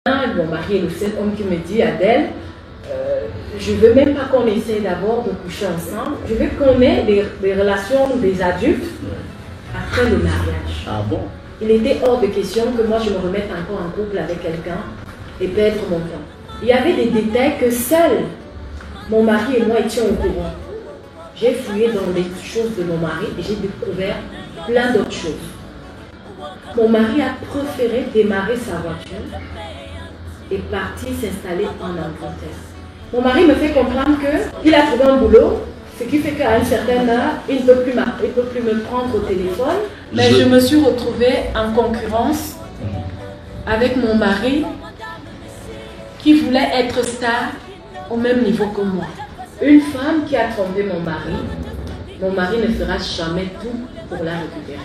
Mon mari est le seul homme qui me dit, Adèle, je ne veux même pas qu'on essaie d'abord de coucher ensemble. Je veux qu'on ait des relations des adultes après le mariage. Ah bon? Il était hors de question que moi je me remette encore en couple avec quelqu'un et perdre mon temps. Il y avait des détails que seul mon mari et moi étions au courant. J'ai fouillé dans les choses de mon mari et j'ai découvert plein d'autres choses. Mon mari a préféré démarrer sa voiture et partir s'installer en Angleterre. Mon mari me fait comprendre qu'il a trouvé un boulot, ce qui fait qu'à une certaine heure, il ne peut plus me prendre au téléphone. Mais je me suis retrouvée en concurrence avec mon mari qui voulait être star au même niveau que moi. Une femme qui a trompé mon mari ne fera jamais tout pour la récupérer.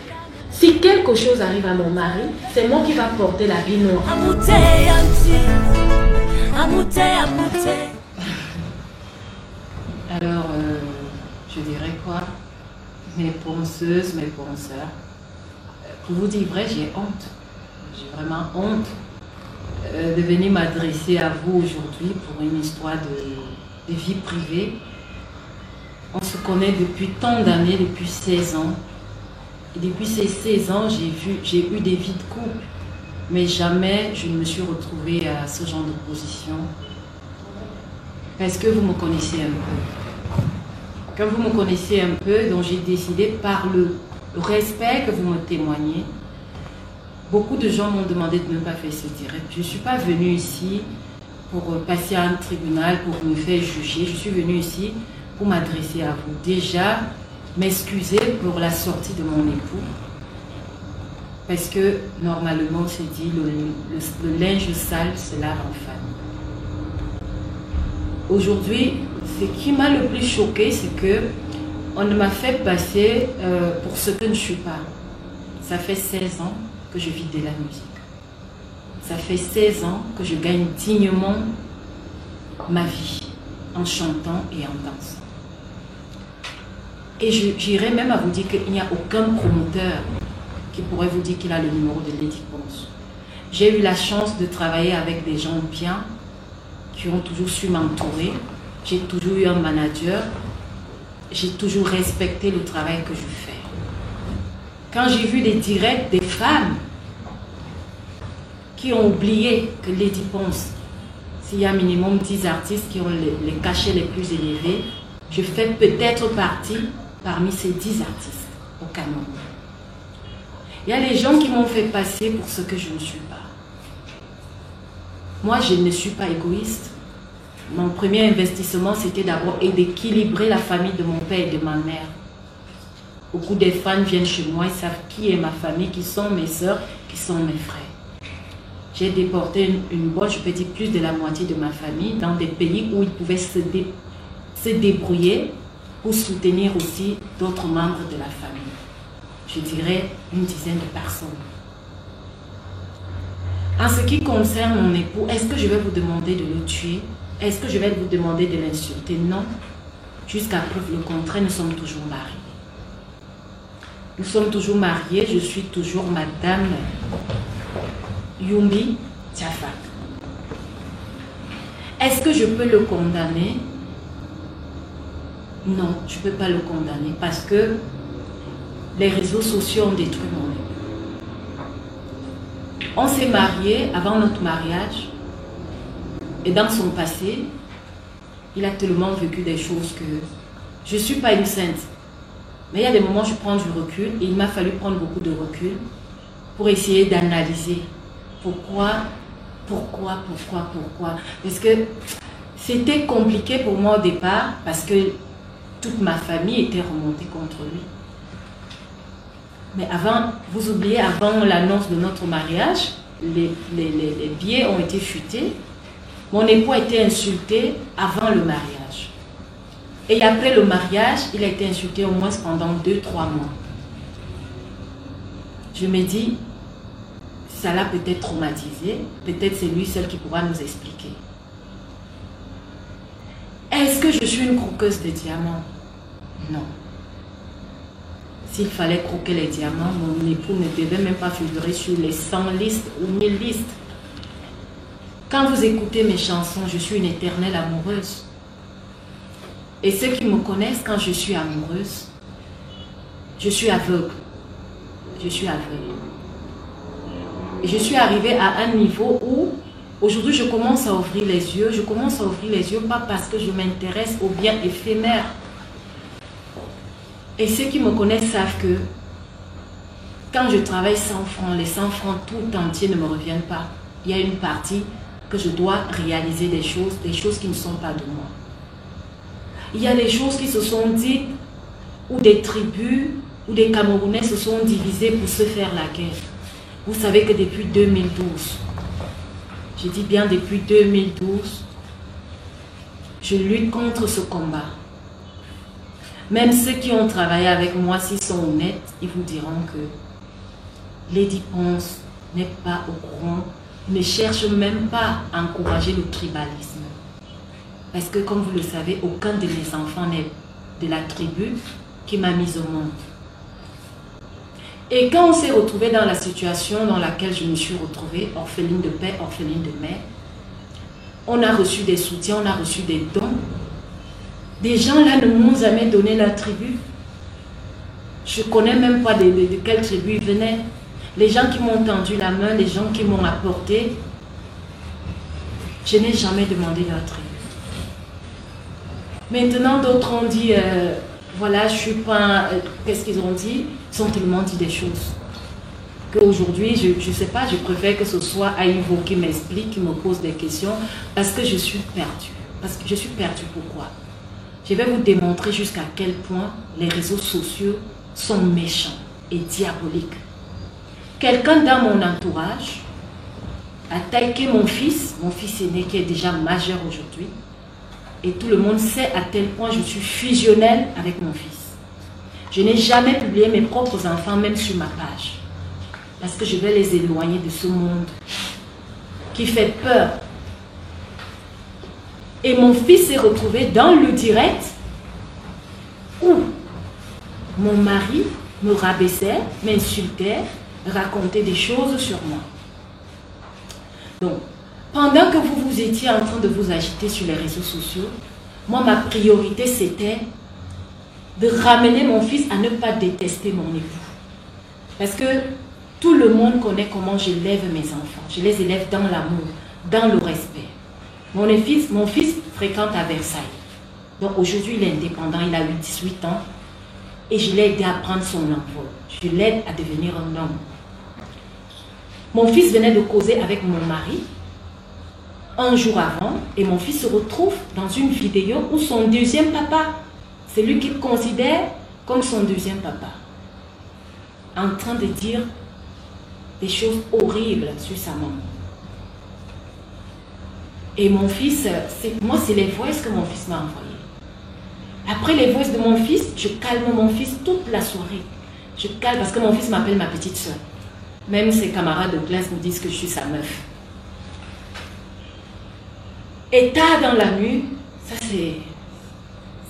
Si quelque chose arrive à mon mari, c'est moi qui va porter la vie noire. Alors, je dirais quoi? Mes penseuses, mes penseurs, pour vous dire vrai, j'ai honte. J'ai vraiment honte de venir m'adresser à vous aujourd'hui pour une histoire de vie privée. On se connaît depuis tant d'années, depuis 16 ans. Et depuis ces 16 ans, j'ai eu des vies de couple. Mais jamais je ne me suis retrouvée à ce genre de position. Parce que vous me connaissez un peu. Quand vous me connaissez un peu, donc j'ai décidé par le respect que vous me témoignez. Beaucoup de gens m'ont demandé de ne pas faire ce direct. Je ne suis pas venue ici pour passer à un tribunal, pour me faire juger. Je suis venue ici pour m'adresser à vous. Déjà, m'excuser pour la sortie de mon époux. Parce que normalement, c'est dit, le linge sale se lave en famille. Aujourd'hui, ce qui m'a le plus choqué, c'est que on m'a fait passer pour ce que je ne suis pas. Ça fait 16 ans que je vis de la musique. Ça fait 16 ans que je gagne dignement ma vie en chantant et en dansant. Et j'irais même à vous dire qu'il n'y a aucun promoteur qui pourrait vous dire qu'il a le numéro de Lady Ponce. J'ai eu la chance de travailler avec des gens bien, qui ont toujours su m'entourer. J'ai toujours eu un manager. J'ai toujours respecté le travail que je fais. Quand j'ai vu des directs des femmes qui ont oublié que Lady Ponce, s'il y a minimum 10 artistes qui ont les cachets les plus élevés, je fais peut-être partie parmi ces 10 artistes au Cameroun. Il y a des gens qui m'ont fait passer pour ce que je ne suis pas. Moi, je ne suis pas égoïste. Mon premier investissement, c'était d'abord d'équilibrer la famille de mon père et de ma mère. Beaucoup de fans viennent chez moi, ils savent qui est ma famille, qui sont mes soeurs, qui sont mes frères. J'ai déporté une bonne, je peux dire plus de la moitié de ma famille dans des pays où ils pouvaient se débrouiller pour soutenir aussi d'autres membres de la famille. Je dirais une dizaine de personnes. En ce qui concerne mon époux, est-ce que je vais vous demander de le tuer? Est-ce que je vais vous demander de l'insulter? Non. Jusqu'à preuve le contraire, nous sommes toujours mariés. Nous sommes toujours mariés, je suis toujours Madame Yumbi Tiafak. Est-ce que je peux le condamner? Non, je ne peux pas le condamner parce que les réseaux sociaux ont détruit mon époux. On s'est mariés avant notre mariage et dans son passé, il a tellement vécu des choses que je ne suis pas une sainte. Mais il y a des moments où je prends du recul et il m'a fallu prendre beaucoup de recul pour essayer d'analyser pourquoi. Parce que c'était compliqué pour moi au départ parce que toute ma famille était remontée contre lui. Mais avant, vous oubliez, avant l'annonce de notre mariage, les billets ont été fuités. Mon époux a été insulté avant le mariage. Et après le mariage, il a été insulté au moins pendant 2-3 mois. Je me dis, ça l'a peut-être traumatisé. Peut-être c'est lui seul qui pourra nous expliquer. Est-ce que je suis une croqueuse de diamants? Non. S'il fallait croquer les diamants, mon époux ne devait même pas figurer sur les 100 listes ou 1000 listes. Quand vous écoutez mes chansons, je suis une éternelle amoureuse. Et ceux qui me connaissent, quand je suis amoureuse, je suis aveugle. Je suis aveugle. Et je suis arrivée à un niveau où, aujourd'hui, je commence à ouvrir les yeux. Je commence à ouvrir les yeux, pas parce que je m'intéresse au bien éphémère. Et ceux qui me connaissent savent que quand je travaille 100 francs, les 100 francs tout entiers ne me reviennent pas. Il y a une partie que je dois réaliser des choses qui ne sont pas de moi. Il y a des choses qui se sont dites, où des tribus, où des Camerounais se sont divisés pour se faire la guerre. Vous savez que depuis 2012, je dis bien depuis 2012, je lutte contre ce combat. Même ceux qui ont travaillé avec moi, s'ils sont honnêtes, ils vous diront que Lady Ponce n'est pas au courant, ne cherche même pas à encourager le tribalisme. Parce que, comme vous le savez, aucun de mes enfants n'est de la tribu qui m'a mise au monde. Et quand on s'est retrouvé dans la situation dans laquelle je me suis retrouvée, orpheline de père, orpheline de mère, on a reçu des soutiens, on a reçu des dons. Des gens là ne m'ont jamais donné la tribu. Je ne connais même pas de quelle tribu ils venaient. Les gens qui m'ont tendu la main, les gens qui m'ont apporté, je n'ai jamais demandé leur tribu. Maintenant, d'autres ont dit, voilà, je ne suis pas... Qu'est-ce qu'ils ont dit? Ils ont tellement dit des choses. Qu'aujourd'hui, je ne sais pas, je préfère que ce soit Aïvo qui m'explique, qui me pose des questions, parce que je suis perdue. Parce que je suis perdue, pourquoi? Je vais vous démontrer jusqu'à quel point les réseaux sociaux sont méchants et diaboliques. Quelqu'un dans mon entourage a taillé mon fils aîné qui est déjà majeur aujourd'hui. Et tout le monde sait à tel point je suis fusionnelle avec mon fils. Je n'ai jamais publié mes propres enfants, même sur ma page. Parce que je vais les éloigner de ce monde qui fait peur. Et mon fils s'est retrouvé dans le direct où mon mari me rabaissait, m'insultait, racontait des choses sur moi. Donc, pendant que vous étiez en train de vous agiter sur les réseaux sociaux, moi, ma priorité, c'était de ramener mon fils à ne pas détester mon époux. Parce que tout le monde connaît comment j'élève mes enfants. Je les élève dans l'amour, dans le respect. Mon fils fréquente à Versailles. Donc aujourd'hui, il est indépendant, il a eu 18 ans. Et je l'ai aidé à prendre son envol. Je l'aide à devenir un homme. Mon fils venait de causer avec mon mari un jour avant. Et mon fils se retrouve dans une vidéo où son deuxième papa, c'est lui qu'il considère comme son deuxième papa, en train de dire des choses horribles sur sa maman. Et mon fils, moi c'est les voices que mon fils m'a envoyées. Après les voices de mon fils, je calme mon fils toute la soirée. Je calme parce que mon fils m'appelle ma petite soeur. Même ses camarades de classe me disent que je suis sa meuf. Et tard dans la nuit, ça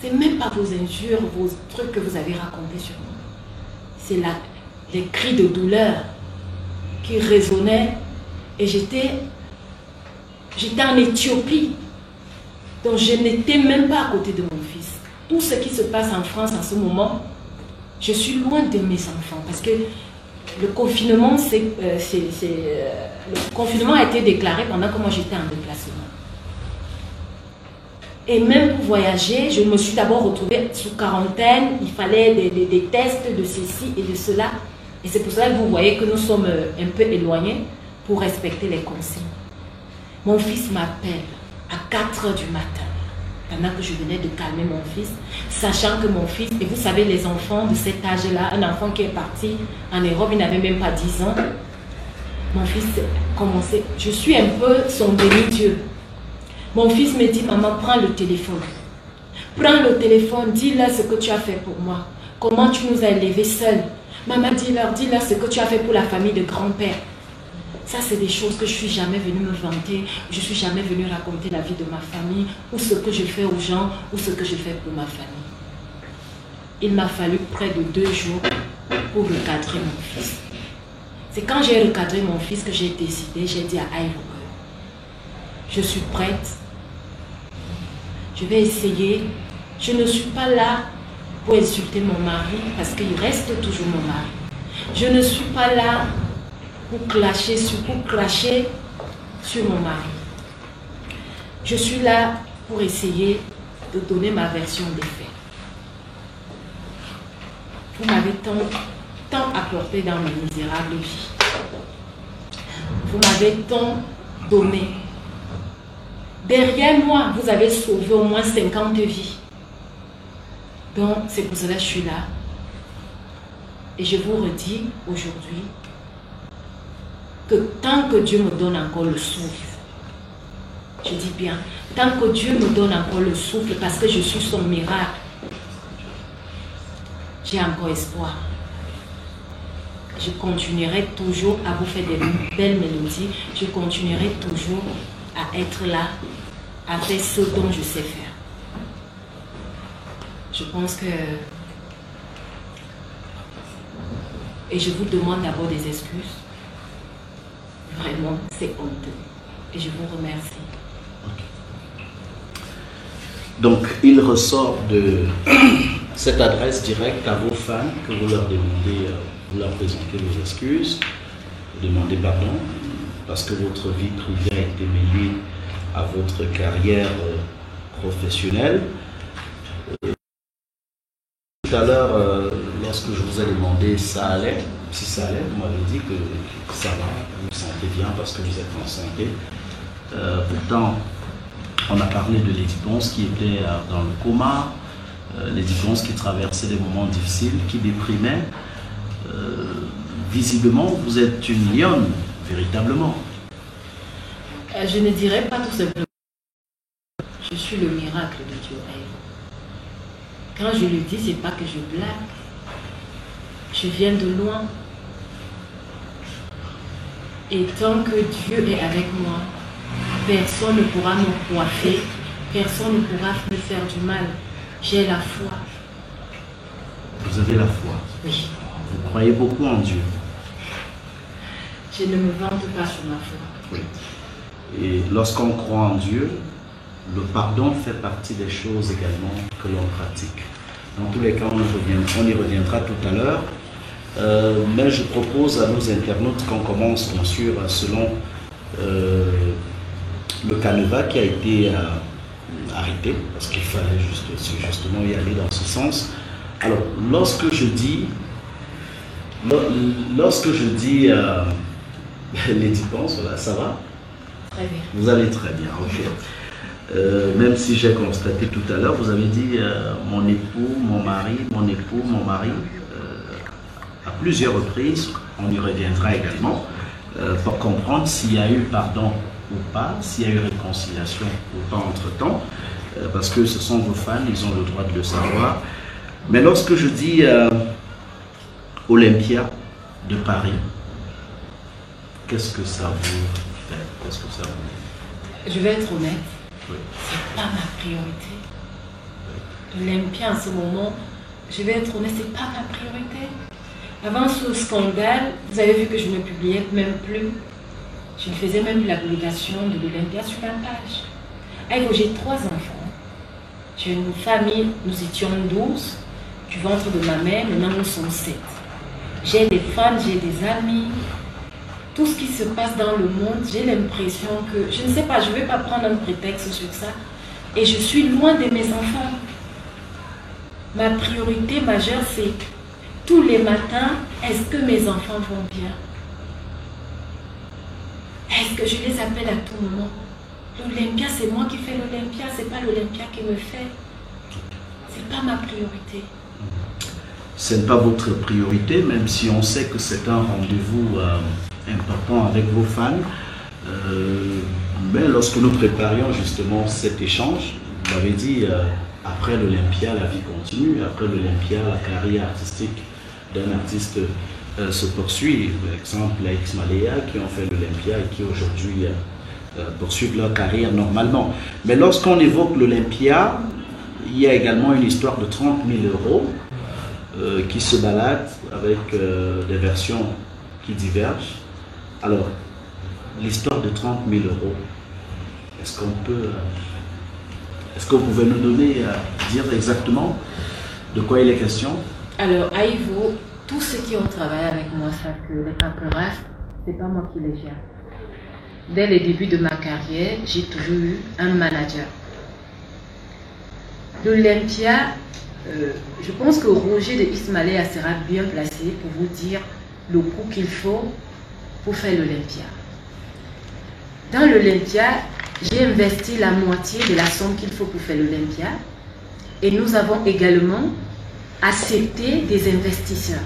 c'est même pas vos injures, vos trucs que vous avez racontés sur moi. C'est les cris de douleur qui résonnaient. Et j'étais en Éthiopie. Donc je n'étais même pas à côté de mon fils. Tout ce qui se passe en France en ce moment, je suis loin de mes enfants. Parce que le confinement, le confinement a été déclaré pendant que moi j'étais en déplacement. Et même pour voyager, je me suis d'abord retrouvée sous quarantaine. Il fallait des tests de ceci et de cela. Et c'est pour ça que vous voyez que nous sommes un peu éloignés pour respecter les consignes. Mon fils m'appelle à 4 h du matin, pendant que je venais de calmer mon fils, sachant que mon fils, et vous savez les enfants de cet âge-là, un enfant qui est parti en Europe, il n'avait même pas 10 ans, mon fils commençait, je suis un peu son demi-dieu. Mon fils me dit, maman, prends le téléphone. Prends le téléphone, dis-leur ce que tu as fait pour moi. Comment tu nous as élevés seuls. Maman, dis-leur ce que tu as fait pour la famille de grand-père. Ça, c'est des choses que je ne suis jamais venue me vanter. Je ne suis jamais venue raconter la vie de ma famille, ou ce que je fais aux gens, ou ce que je fais pour ma famille. Il m'a fallu près de 2 jours pour recadrer mon fils. C'est quand j'ai recadré mon fils que j'ai décidé, j'ai dit à Aïvo, Je suis prête. Je vais essayer. Je ne suis pas là pour insulter mon mari parce qu'il reste toujours mon mari. Je ne suis pas là pour cracher sur mon mari. Je suis là pour essayer de donner ma version des faits. Vous m'avez tant apporté dans mes misérables vies. Vous m'avez tant donné. Derrière moi, vous avez sauvé au moins 50 vies. Donc, c'est pour cela que je suis là. Et je vous redis aujourd'hui que tant que Dieu me donne encore le souffle, je dis bien, tant que Dieu me donne encore le souffle, parce que je suis son miracle, j'ai encore espoir. Je continuerai toujours à vous faire des belles mélodies. Je continuerai toujours à être là, à faire ce dont je sais faire. Je pense que... Et je vous demande d'abord des excuses. Vraiment, c'est honteux. Et je vous remercie. Okay. Donc, il ressort de cette adresse directe à vos fans que vous leur demandez, vous leur présentez vos excuses, vous demandez pardon, parce que votre vie privée a été mêlée à votre carrière professionnelle. Tout à l'heure, lorsque je vous ai demandé ça allait, si ça allait, vous m'avez dit que ça va, vous vous sentez bien parce que vous êtes en santé. Pourtant, on a parlé de Lady Ponce qui était dans le coma, Lady Ponce qui traversait des moments difficiles, qui déprimait. Visiblement, vous êtes une lionne, véritablement. Je ne dirais pas tout simplement. Je suis le miracle de Dieu. Quand je le dis, ce n'est pas que je blague. Je viens de loin. Et tant que Dieu est avec moi, personne ne pourra me coiffer, personne ne pourra me faire du mal. J'ai la foi. Vous avez la foi? Oui. Vous croyez beaucoup en Dieu? Je ne me vante pas sur ma foi. Oui. Et lorsqu'on croit en Dieu, le pardon fait partie des choses également que l'on pratique. Dans tous les cas, on y reviendra tout à l'heure. Mais je propose à nos internautes qu'on commence bien sûr selon le canevas qui a été arrêté, parce qu'il fallait justement y aller dans ce sens. Alors, lorsque je dis Lady Ponce, voilà, ça va? Très bien. Vous allez très bien, ok. Même si j'ai constaté tout à l'heure, vous avez dit mon époux, mon mari, mon époux, mon mari, à plusieurs reprises, on y reviendra également, pour comprendre s'il y a eu pardon ou pas, s'il y a eu réconciliation ou pas entre-temps, parce que ce sont vos fans, ils ont le droit de le savoir. Mais lorsque je dis Olympia de Paris, qu'est-ce que ça vous fait? Qu'est-ce que ça vous... Je vais être honnête. Oui. C'est pas ma priorité. L'Olympia en ce moment, je vais être honnête, c'est pas ma priorité. Avant ce scandale, vous avez vu que je ne publiais même plus. Je ne faisais même plus la publication de l'Olympia sur la page. Alors, j'ai 3 enfants. J'ai une famille, nous étions 12. Du ventre de ma mère, maintenant nous sommes 7. J'ai des fans, j'ai des amis. Tout ce qui se passe dans le monde, j'ai l'impression que, je ne sais pas, je ne vais pas prendre un prétexte sur ça. Et je suis loin de mes enfants. Ma priorité majeure, c'est tous les matins, est-ce que mes enfants vont bien? Est-ce que je les appelle à tout moment? L'Olympia, c'est moi qui fais l'Olympia, c'est pas l'Olympia qui me fait. C'est pas ma priorité. Ce n'est pas votre priorité, même si on sait que c'est un rendez-vous important avec vos fans. Mais lorsque nous préparions justement cet échange, vous m'avez dit, après l'Olympia, la vie continue. Après l'Olympia, la carrière artistique d'un artiste se poursuit. Par exemple, la X-Malaya qui ont fait l'Olympia et qui aujourd'hui poursuivent leur carrière normalement. Mais lorsqu'on évoque l'Olympia, il y a également une histoire de 30 000 euros qui se balade avec des versions qui divergent. Alors, l'histoire de 30 000 euros, Est-ce qu'on peut... Est-ce que vous pouvez nous donner, dire exactement de quoi il est question? Alors, à Ivo, tous ceux qui ont travaillé avec moi savent que les caporastes, ce n'est pas moi qui les gère. Dès le début de ma carrière, j'ai toujours eu un manager. L'Olympia, je pense que Roger de Ismaël sera bien placé pour vous dire le coût qu'il faut pour faire l'Olympia. Dans l'Olympia, j'ai investi la moitié de la somme qu'il faut pour faire l'Olympia et nous avons également accepté des investisseurs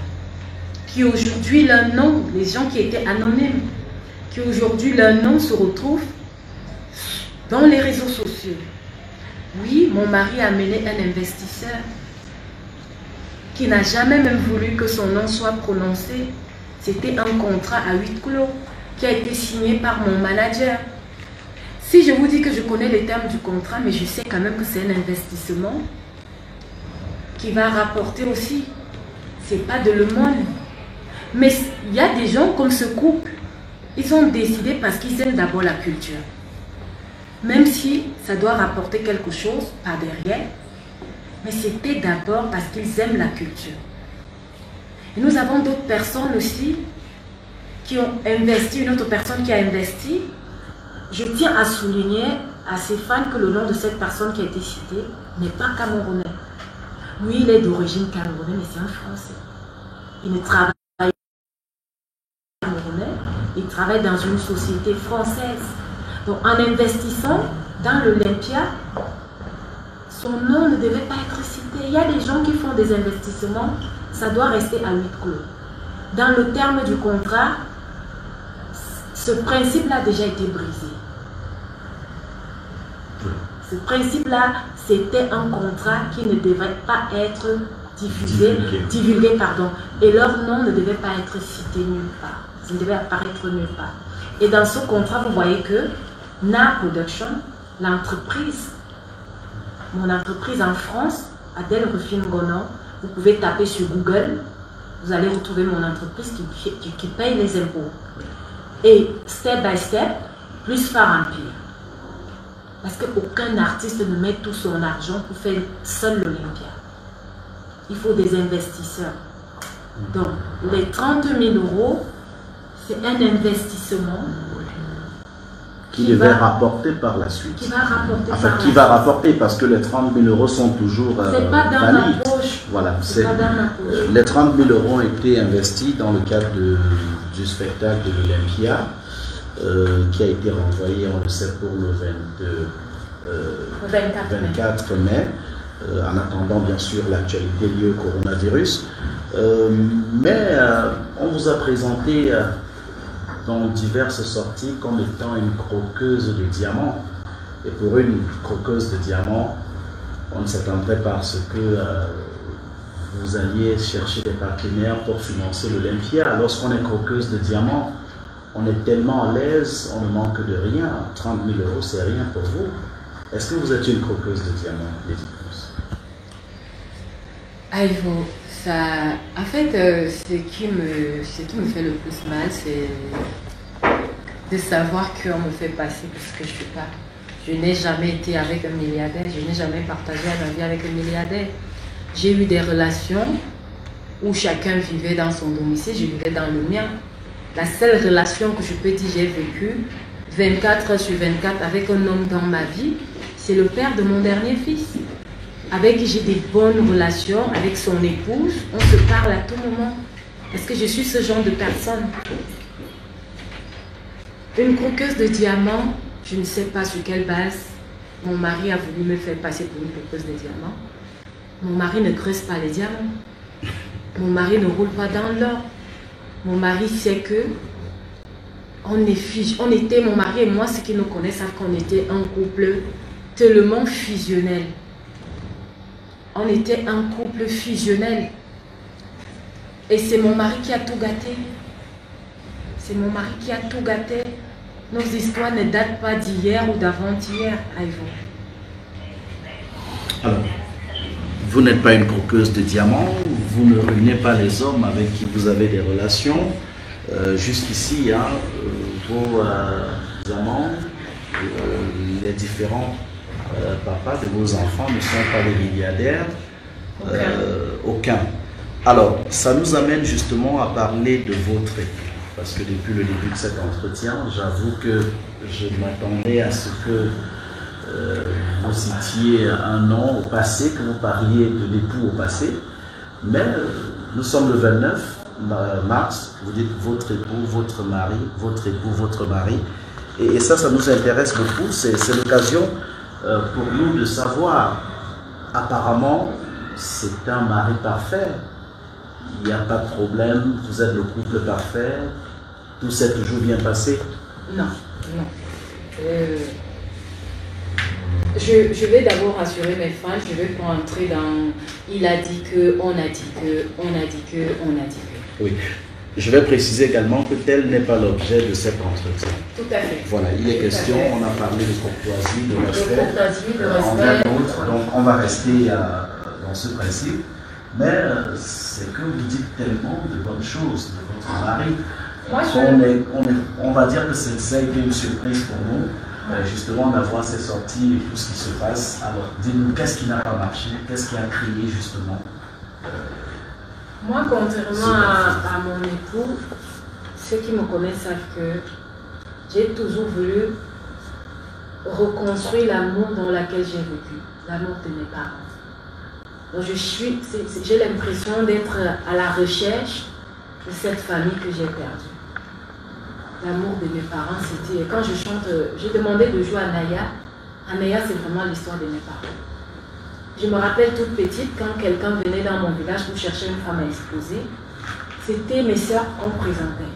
qui aujourd'hui leur nom, les gens qui étaient anonymes, qui aujourd'hui leur nom se retrouve dans les réseaux sociaux. Oui, mon mari a mené un investisseur qui n'a jamais même voulu que son nom soit prononcé. C'était un contrat à huis clos qui a été signé par mon manager. Si je vous dis que je connais les termes du contrat, mais je sais quand même que c'est un investissement qui va rapporter aussi. Ce n'est pas de l'aumône. Mais il y a des gens comme ce couple, ils ont décidé parce qu'ils aiment d'abord la culture. Même si ça doit rapporter quelque chose par derrière, mais c'était d'abord parce qu'ils aiment la culture. Et nous avons d'autres personnes aussi qui ont investi, une autre personne qui a investi. Je tiens à souligner à ces fans que le nom de cette personne qui a été citée n'est pas camerounais. Oui, il est d'origine camerounaise, mais c'est un Français. Il ne travaille pas camerounais, il travaille dans une société française. Donc en investissant dans l'Olympia, son nom ne devait pas être cité. Il y a des gens qui font des investissements, ça doit rester à huis clos. Dans le terme du contrat, ce principe-là a déjà été brisé. Ce principe-là, c'était un contrat qui ne devait pas être divulgué, pardon, et leur nom ne devait pas être cité nulle part. Ça ne devait apparaître nulle part. Et dans ce contrat, vous voyez que Na Production, l'entreprise, mon entreprise en France, Adèle Rufine Gonon, vous pouvez taper sur Google, vous allez retrouver mon entreprise qui paye les impôts. Et step by step, plus Phare Empire. Parce qu'aucun artiste ne met tout son argent pour faire seul l'Olympia. Il faut des investisseurs. Donc, les 30 000 €, c'est un investissement qui devait rapporter par la suite. Qui va rapporter enfin, qui va rapporter parce que les 30 000 € sont toujours c'est pas dans valides. Ma poche. Voilà, c'est pas dans ma poche. Les 30 000 € ont été investis dans le cadre du spectacle de l'Olympia qui a été renvoyé, on le sait, pour le 24 mai, en attendant bien sûr l'actualité liée au coronavirus. Mais on vous a présenté dans diverses sorties comme étant une croqueuse de diamants. Et pour une croqueuse de diamants, on ne s'attendrait pas à ce que vous alliez chercher des partenaires pour financer l'Olympia. Lorsqu'on est croqueuse de diamants, on est tellement à l'aise, on ne manque de rien. 30 000 €, c'est rien pour vous. Est-ce que vous êtes une croqueuse de diamants, Lady Cruz? Ah, Ivo, ça, en fait, ce qui me fait le plus mal, c'est de savoir qu'on me fait passer pour ce que je ne suis pas. Je n'ai jamais été avec un milliardaire, je n'ai jamais partagé ma vie avec un milliardaire. J'ai eu des relations où chacun vivait dans son domicile, je vivais dans le mien. La seule relation que je peux dire j'ai vécue 24 heures sur 24 avec un homme dans ma vie, c'est le père de mon dernier fils, avec qui j'ai des bonnes relations, avec son épouse, on se parle à tout moment, parce que je suis ce genre de personne. Une croqueuse de diamants, je ne sais pas sur quelle base mon mari a voulu me faire passer pour une croqueuse de diamants. Mon mari ne creuse pas les diamants. Mon mari ne roule pas dans l'or. Mon mari sait que mon mari et moi, ceux qui nous connaissent savent qu'on était un couple tellement fusionnel. On était un couple fusionnel. Et c'est mon mari qui a tout gâté. C'est mon mari qui a tout gâté. Nos histoires ne datent pas d'hier ou d'avant-hier, Ivo. Alors, vous n'êtes pas une croqueuse de diamants, vous ne ruinez pas les hommes avec qui vous avez des relations. Jusqu'ici, vos amants, les différents papas de vos enfants ne sont pas des milliardaires. Aucun. Alors, ça nous amène justement à parler de votre époux. Parce que depuis le début de cet entretien, j'avoue que je m'attendais à ce que vous citiez un nom au passé, que vous parliez de l'époux au passé. Mais nous sommes le 29 mars, vous dites votre époux, votre mari, votre époux, votre mari. Et ça nous intéresse beaucoup. C'est l'occasion pour nous de savoir. Apparemment, c'est un mari parfait. Il n'y a pas de problème, vous êtes le couple parfait, tout s'est toujours bien passé. Non, non. Je vais d'abord rassurer mes fans, je ne vais pas entrer dans il a dit que, on a dit que, on a dit que, on a dit que. Oui. Je vais préciser également que tel n'est pas l'objet de cet entretien. Tout à fait. Voilà, il est question, on a parlé de courtoisie, de respect. De courtoisie, de respect. Envers l'autre, donc on va rester dans ce principe. Mais c'est que vous dites tellement de bonnes choses de votre mari. On va dire que ça a été une surprise pour nous, justement d'avoir ces sorties et tout ce qui se passe. Alors, dites-nous, qu'est-ce qui n'a pas marché? Qu'est-ce qui a crié justement Moi, contrairement à mon époux, ceux qui me connaissent savent que j'ai toujours voulu reconstruire l'amour dans lequel j'ai vécu, l'amour de mes parents. Donc j'ai l'impression d'être à la recherche de cette famille que j'ai perdue. L'amour de mes parents, c'était... Quand je chante, j'ai demandé de jouer à Naya. Naya, c'est vraiment l'histoire de mes parents. Je me rappelle toute petite, quand quelqu'un venait dans mon village pour chercher une femme à épouser, c'était mes soeurs qu'on présentait.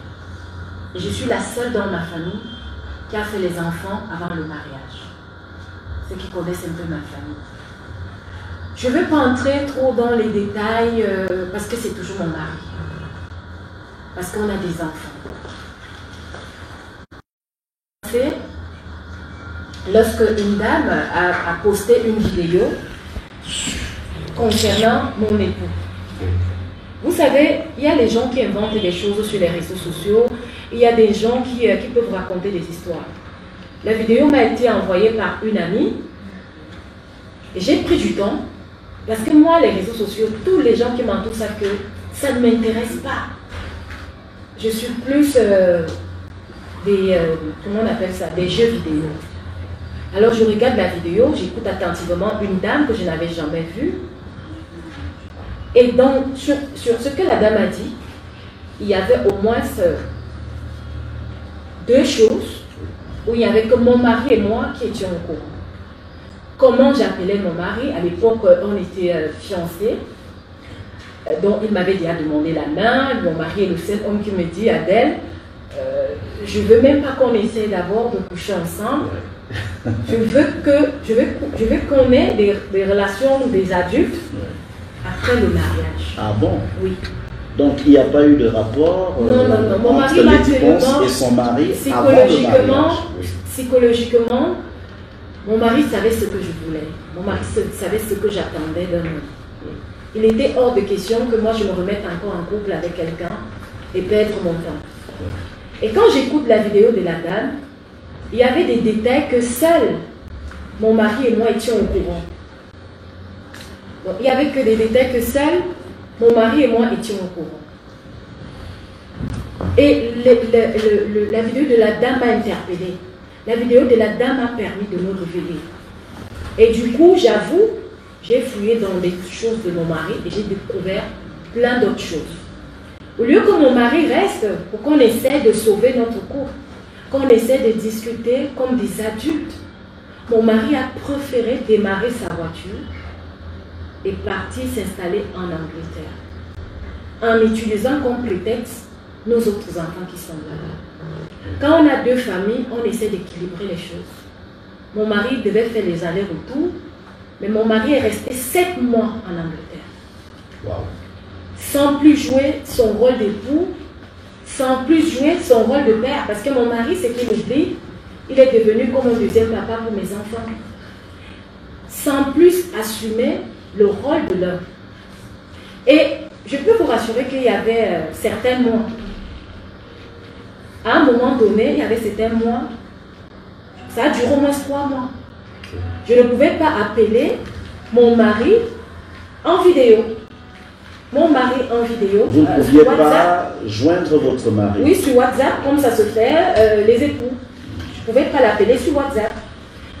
Et je suis la seule dans ma famille qui a fait les enfants avant le mariage. Ceux qui connaissent un peu ma famille. Je ne vais pas entrer trop dans les détails parce que c'est toujours mon mari. Parce qu'on a des enfants. Lorsque une dame a posté une vidéo concernant mon époux. Vous savez, il y a des gens qui inventent des choses sur les réseaux sociaux. Il y a des gens qui peuvent raconter des histoires. La vidéo m'a été envoyée par une amie. Et j'ai pris du temps. Parce que moi, les réseaux sociaux, tous les gens qui m'entourent savent que ça ne m'intéresse pas. Je suis plus comment on appelle ça, des jeux vidéo. Alors je regarde la vidéo, j'écoute attentivement une dame que je n'avais jamais vue. Et donc, sur ce que la dame a dit, il y avait au moins deux choses où il n'y avait que mon mari et moi qui étions au courant. Comment j'appelais mon mari, à l'époque on était fiancés, donc il m'avait déjà demandé la main, mon mari est le seul homme qui me dit Adèle, je ne veux même pas qu'on essaie d'abord de coucher ensemble, je veux qu'on ait des relations des adultes après le mariage. Ah bon? Oui. Donc il n'y a pas eu de rapport non. Mon entre mari l'épouse et son mari avant le mariage. Psychologiquement, mon mari savait ce que je voulais. Mon mari savait ce que j'attendais d'un homme. Il était hors de question que moi je me remette encore en couple avec quelqu'un et perdre mon temps. Et quand j'écoute la vidéo de la dame, il y avait des détails que seul mon mari et moi étions au courant. Donc, il n'y avait que des détails que seul mon mari et moi étions au courant. Et la vidéo de la dame m'a interpellée. La vidéo de la dame m'a permis de me révéler. Et du coup, j'avoue, j'ai fouillé dans les choses de mon mari et j'ai découvert plein d'autres choses. Au lieu que mon mari reste pour qu'on essaie de sauver notre couple, qu'on essaie de discuter comme des adultes, mon mari a préféré démarrer sa voiture et partir s'installer en Angleterre, en utilisant comme prétexte nos autres enfants qui sont là-bas. Quand on a deux familles, on essaie d'équilibrer les choses. Mon mari devait faire les allers-retours, mais mon mari est resté 7 mois en Angleterre. Wow. Sans plus jouer son rôle d'époux, sans plus jouer son rôle de père. Parce que mon mari, ce qu'il me dit, il est devenu comme un deuxième papa pour mes enfants. Sans plus assumer le rôle de l'homme. Et je peux vous rassurer qu'il y avait certains mois. À un moment donné, il y avait certains mois, Ça a duré au moins 3 mois. Je ne pouvais pas appeler mon mari en vidéo. Mon mari en vidéo. Vous ne pouviez pas joindre votre mari? Oui, sur WhatsApp, comme ça se fait, les époux. Je ne pouvais pas l'appeler sur WhatsApp.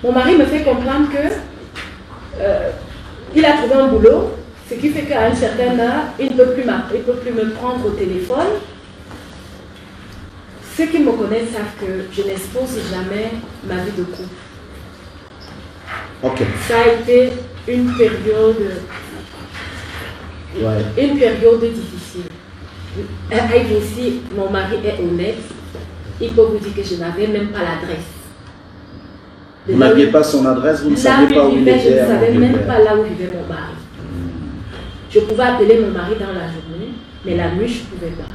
Mon mari me fait comprendre que il a trouvé un boulot, ce qui fait qu'à une certaine heure, il ne peut plus me prendre au téléphone. Ceux qui me connaissent savent que je n'expose jamais ma vie de couple. Ok. Ça a été une période difficile. Yves aussi, mon mari est honnête. Il peut vous dire que je n'avais même pas l'adresse. Vous n'aviez pas son adresse, vous ne saviez pas où il était? Je ne savais même pas là où vivait mon mari. Je pouvais appeler mon mari dans la journée, mais la nuit, je ne pouvais pas.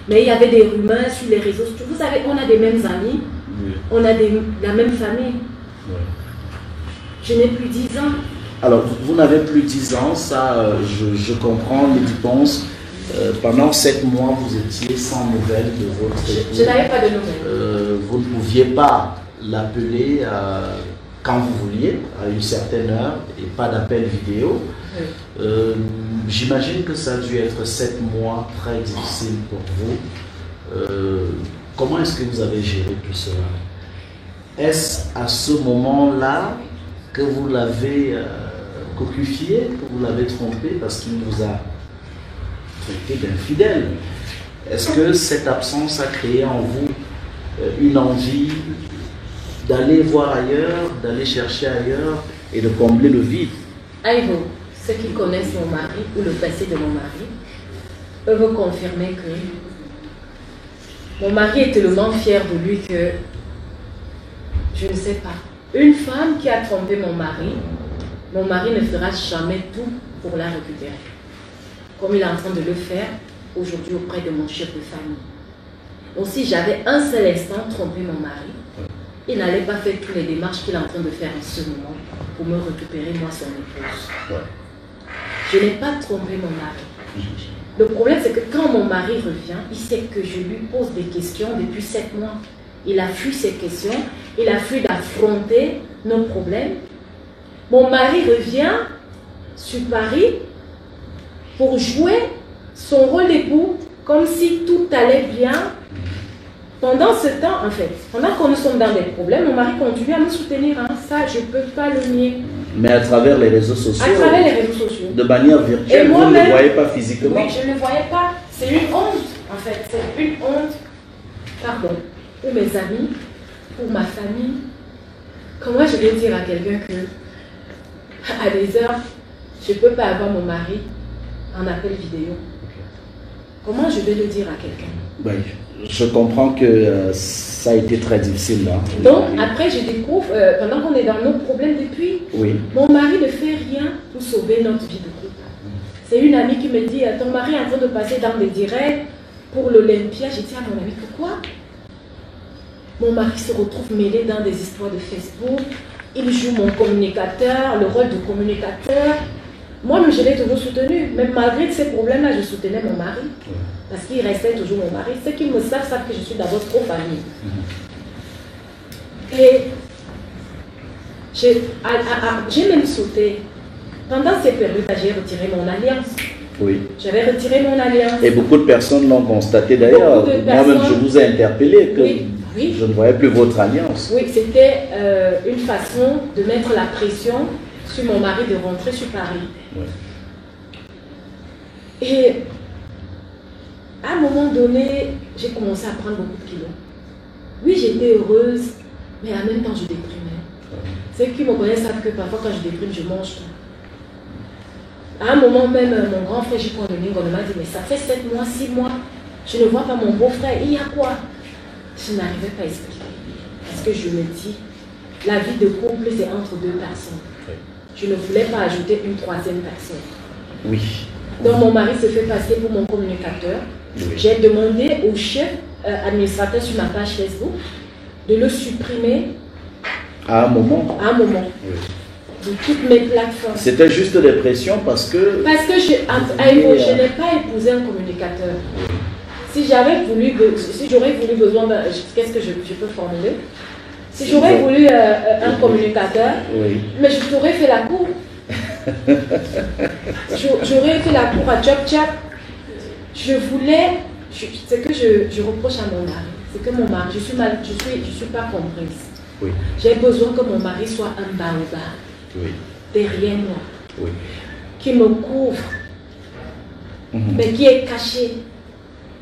Mais il y avait des rumeurs sur les réseaux sociaux. Vous savez, on a des mêmes amis, on a la même famille. Je n'ai plus 10 ans. Alors, vous n'avez plus 10 ans, ça, je comprends les dépenses. Pendant 7 mois, vous étiez sans nouvelles de votre époux. Je n'avais pas de nouvelles. Vous ne pouviez pas l'appeler quand vous vouliez, à une certaine heure, et pas d'appel vidéo. Oui. J'imagine que ça a dû être 7 mois très difficiles pour vous. Comment est-ce que vous avez géré tout cela? Est-ce à ce moment-là que vous l'avez cocufié, que vous l'avez trompé parce qu'il vous a traité d'infidèle? Est-ce que cette absence a créé en vous une envie d'aller voir ailleurs, d'aller chercher ailleurs et de combler le vide? Aïvo, ceux qui connaissent mon mari ou le passé de mon mari peuvent confirmer que mon mari est tellement fier de lui que je ne sais pas. Une femme qui a trompé mon mari ne fera jamais tout pour la récupérer. Comme il est en train de le faire aujourd'hui auprès de mon chef de famille. Donc si j'avais un seul instant trompé mon mari, il n'allait pas faire toutes les démarches qu'il est en train de faire en ce moment pour me récupérer, moi, son épouse. Je n'ai pas trompé mon mari. Le problème, c'est que quand mon mari revient, il sait que je lui pose des questions depuis 7 mois. Il a fui ces questions, il a fui d'affronter nos problèmes. Mon mari revient sur Paris pour jouer son rôle d'époux comme si tout allait bien. Pendant ce temps, en fait, pendant que nous sommes dans des problèmes, mon mari continue à me soutenir. Hein. Ça, je ne peux pas le nier. Mais à travers les réseaux sociaux? À travers les réseaux sociaux. De manière virtuelle, vous ne le voyez pas physiquement? Oui, je ne le voyais pas. C'est une honte, en fait. C'est une honte. Pardon. Pour mes amis, pour ma famille. Comment je vais dire à quelqu'un que, à des heures, je ne peux pas avoir mon mari en appel vidéo? Comment je vais le dire à quelqu'un? Oui, je comprends que ça a été très difficile là. Donc après je découvre, pendant qu'on est dans nos problèmes depuis, mon mari ne fait rien pour sauver notre vie de couple. C'est une amie qui me dit, ton mari est en train de passer dans des directs pour l'Olympia. J'ai dit à mon ami, pourquoi? Mon mari se retrouve mêlé dans des histoires de Facebook. Il joue mon communicateur, le rôle de communicateur. Moi-même, je l'ai toujours soutenu. Même malgré ces problèmes-là, je soutenais mon mari. Parce qu'il restait toujours mon mari. Ceux qui me savent que je suis d'abord trop famille. Et j'ai même sauté. Pendant ces périodes-là, j'ai retiré mon alliance. Oui. J'avais retiré mon alliance. Et beaucoup de personnes l'ont constaté d'ailleurs. Moi-même, je vous ai interpellé que je ne voyais plus votre alliance. Oui, c'était une façon de mettre la pression sur mon mari de rentrer sur Paris. Oui. Et à un moment donné, j'ai commencé à prendre beaucoup de kilos. Oui, j'étais heureuse, mais en même temps, je déprimais. Ceux qui me connaissent savent que parfois, quand je déprime, je mange tout. À un moment même, mon grand frère, J.P. m'a dit, mais ça fait 7 mois, 6 mois, je ne vois pas mon beau-frère, il y a quoi? Je n'arrivais pas à expliquer. Parce que je me dis, la vie de couple, c'est entre 2 personnes. Je ne voulais pas ajouter une 3e personne. Oui. Donc mon mari se fait passer pour mon communicateur. Oui. J'ai demandé au chef administrateur sur ma page Facebook de le supprimer. À un moment? À un moment. Oui. De toutes mes plateformes. C'était juste des pressions parce que... Parce que je n'ai pas épousé un communicateur. Si j'aurais voulu besoin, qu'est-ce que je peux formuler? Si j'aurais voulu un communicateur, Oui. mais je t'aurais fait la cour. J'aurais fait la cour à Chop Chop. Je voulais, ce que je reproche à mon mari, c'est que mon mari, je suis pas comprise. Oui. J'ai besoin que mon mari soit un baobab Oui. derrière moi, Oui. qui me couvre, mais qui est caché,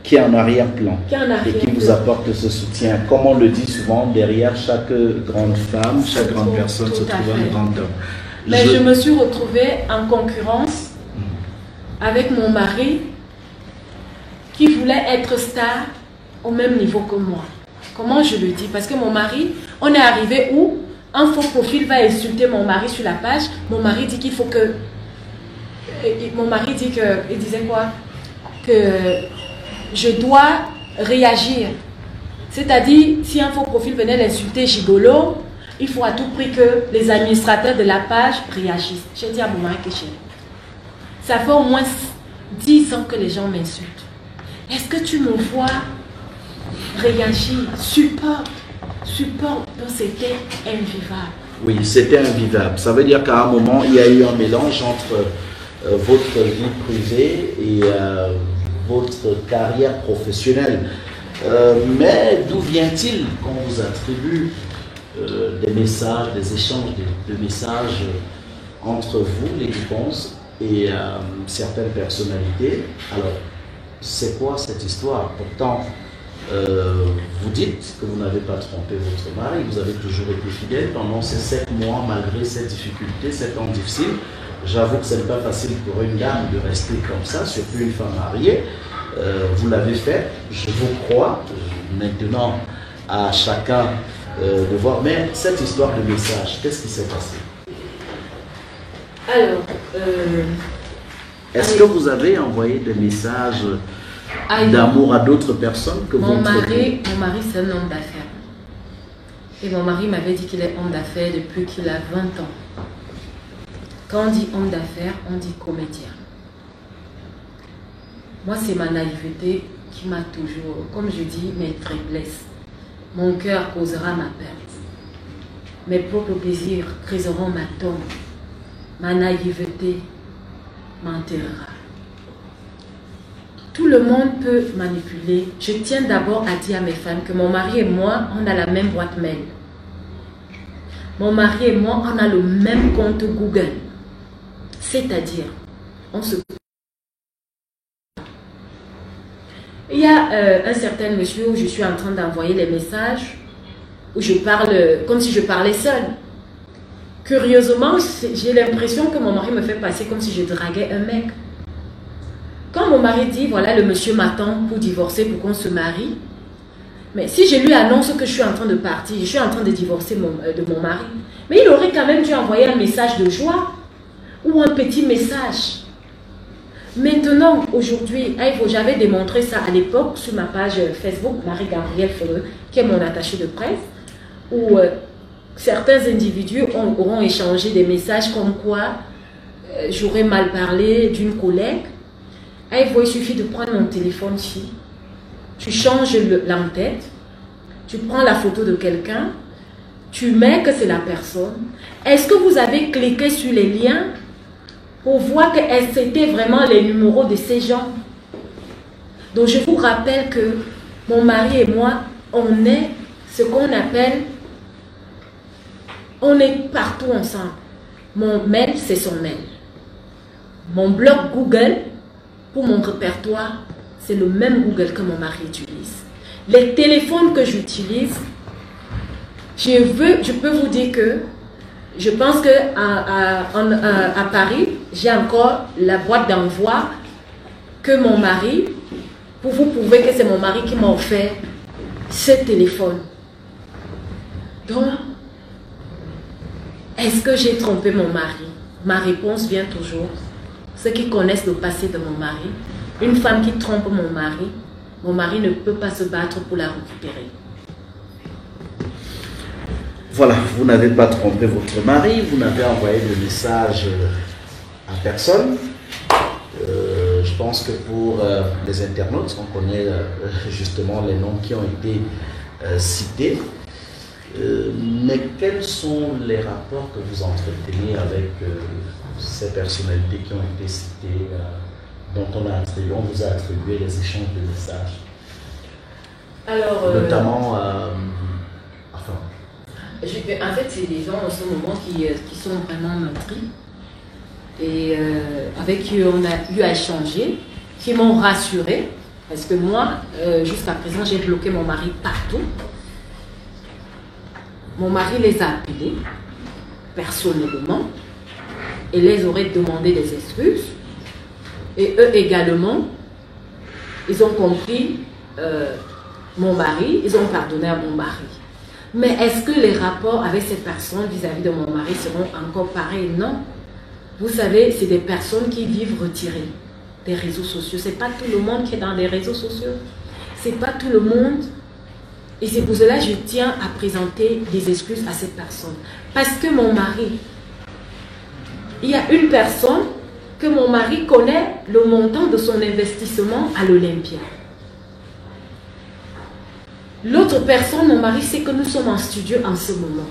Qui est en arrière-plan qui est en et qui arrière-plan. vous apporte ce soutien. Comme on le dit souvent, derrière chaque grande femme, chaque grande personne se Tout à trouve un fait. grand homme. Mais je me suis retrouvée en concurrence avec mon mari qui voulait être star au même niveau que moi. Comment je le dis? Parce que mon mari, on est arrivé où un faux profil va insulter mon mari sur la page. Mon mari dit qu'il faut que... Mon mari dit que... Il disait quoi? Que je dois réagir. C'est-à-dire, si un faux profil venait l'insulter gigolo, il faut à tout prix que les administrateurs de la page réagissent. J'ai dit à mon mari que ça fait au moins 10 ans que les gens m'insultent. Est-ce que tu me vois réagir? Supporte. Donc c'était invivable. Oui, c'était invivable. Ça veut dire qu'à un moment, il y a eu un mélange entre votre vie privée et votre carrière professionnelle. Mais d'où vient-il qu'on vous attribue des messages, des échanges de messages entre vous, les réponses, et certaines personnalités? Alors, c'est quoi cette histoire? Pourtant, vous dites que vous n'avez pas trompé votre mari, vous avez toujours été fidèle pendant ces 7 mois, malgré ces difficultés, ces temps difficiles. J'avoue que ce n'est pas facile pour une dame de rester comme ça, surtout une femme mariée. Vous l'avez fait, je vous crois. Maintenant, à chacun de voir. Mais cette histoire de message, qu'est-ce qui s'est passé? Alors, est-ce que vous avez envoyé des messages d'amour à d'autres personnes que mon vous mari, c'est un homme d'affaires. Et mon mari m'avait dit qu'il est homme d'affaires depuis qu'il a 20 ans. Quand on dit homme d'affaires, on dit comédien. Moi, c'est ma naïveté qui m'a toujours, comme je dis, mes faiblesses. Mon cœur causera ma perte. Mes propres plaisirs criseront ma tombe. Ma naïveté m'enterrera. Tout le monde peut manipuler. Je tiens d'abord à dire à mes femmes que mon mari et moi, on a la même boîte mail. Mon mari et moi, on a le même compte Google. C'est-à-dire, on se... Il y a un certain monsieur où je suis en train d'envoyer les messages, où je parle comme si je parlais seule. Curieusement, j'ai l'impression que mon mari me fait passer comme si je draguais un mec. Quand mon mari dit, voilà, le monsieur m'attend pour divorcer, pour qu'on se marie, mais si je lui annonce que je suis en train de partir, je suis en train de divorcer de mon mari, mais il aurait quand même dû envoyer un message de joie ou un petit message. Maintenant, aujourd'hui, j'avais démontré ça à l'époque sur ma page Facebook, Marie-Gabrielle Ferreux, qui est mon attachée de presse, où certains individus auront échangé des messages comme quoi j'aurais mal parlé d'une collègue. Il suffit de prendre mon téléphone ici, tu changes l'entête, tu prends la photo de quelqu'un, tu mets que c'est la personne. Est-ce que vous avez cliqué sur les liens pour voir que c'était vraiment les numéros de ces gens? Donc je vous rappelle que mon mari et moi, on est ce qu'on appelle, on est partout ensemble. Mon mail, c'est son mail. Mon blog Google, pour mon répertoire, c'est le même Google que mon mari utilise. Les téléphones que j'utilise, je peux vous dire que je pense qu'à Paris, j'ai encore la boîte d'envoi que mon mari, pour vous prouver que c'est mon mari qui m'a offert ce téléphone. Donc, est-ce que j'ai trompé mon mari? Ma réponse vient toujours. Ceux qui connaissent le passé de mon mari, une femme qui trompe mon mari ne peut pas se battre pour la récupérer. Voilà, vous n'avez pas trompé votre mari, vous n'avez envoyé de message à personne. Je pense que pour les internautes, on connaît justement les noms qui ont été cités. Mais quels sont les rapports que vous entretenez avec ces personnalités qui ont été citées, dont on vous a attribué les échanges de messages? Alors, notamment, en fait, c'est des gens en ce moment qui sont vraiment meurtris et avec qui on a eu à échanger, qui m'ont rassuré, parce que moi, jusqu'à présent, j'ai bloqué mon mari partout. Mon mari les a appelés personnellement et les aurait demandé des excuses. Et eux également, ils ont compris mon mari, ils ont pardonné à mon mari. Mais est-ce que les rapports avec ces personnes vis-à-vis de mon mari seront encore pareils? Non. Vous savez, c'est des personnes qui vivent retirées des réseaux sociaux. Ce n'est pas tout le monde qui est dans les réseaux sociaux. Ce n'est pas tout le monde. Et c'est pour cela que je tiens à présenter des excuses à ces personnes. Parce que mon mari, il y a une personne que mon mari connaît le montant de son investissement à l'Olympia. L'autre personne, mon mari, sait que nous sommes en studio en ce moment.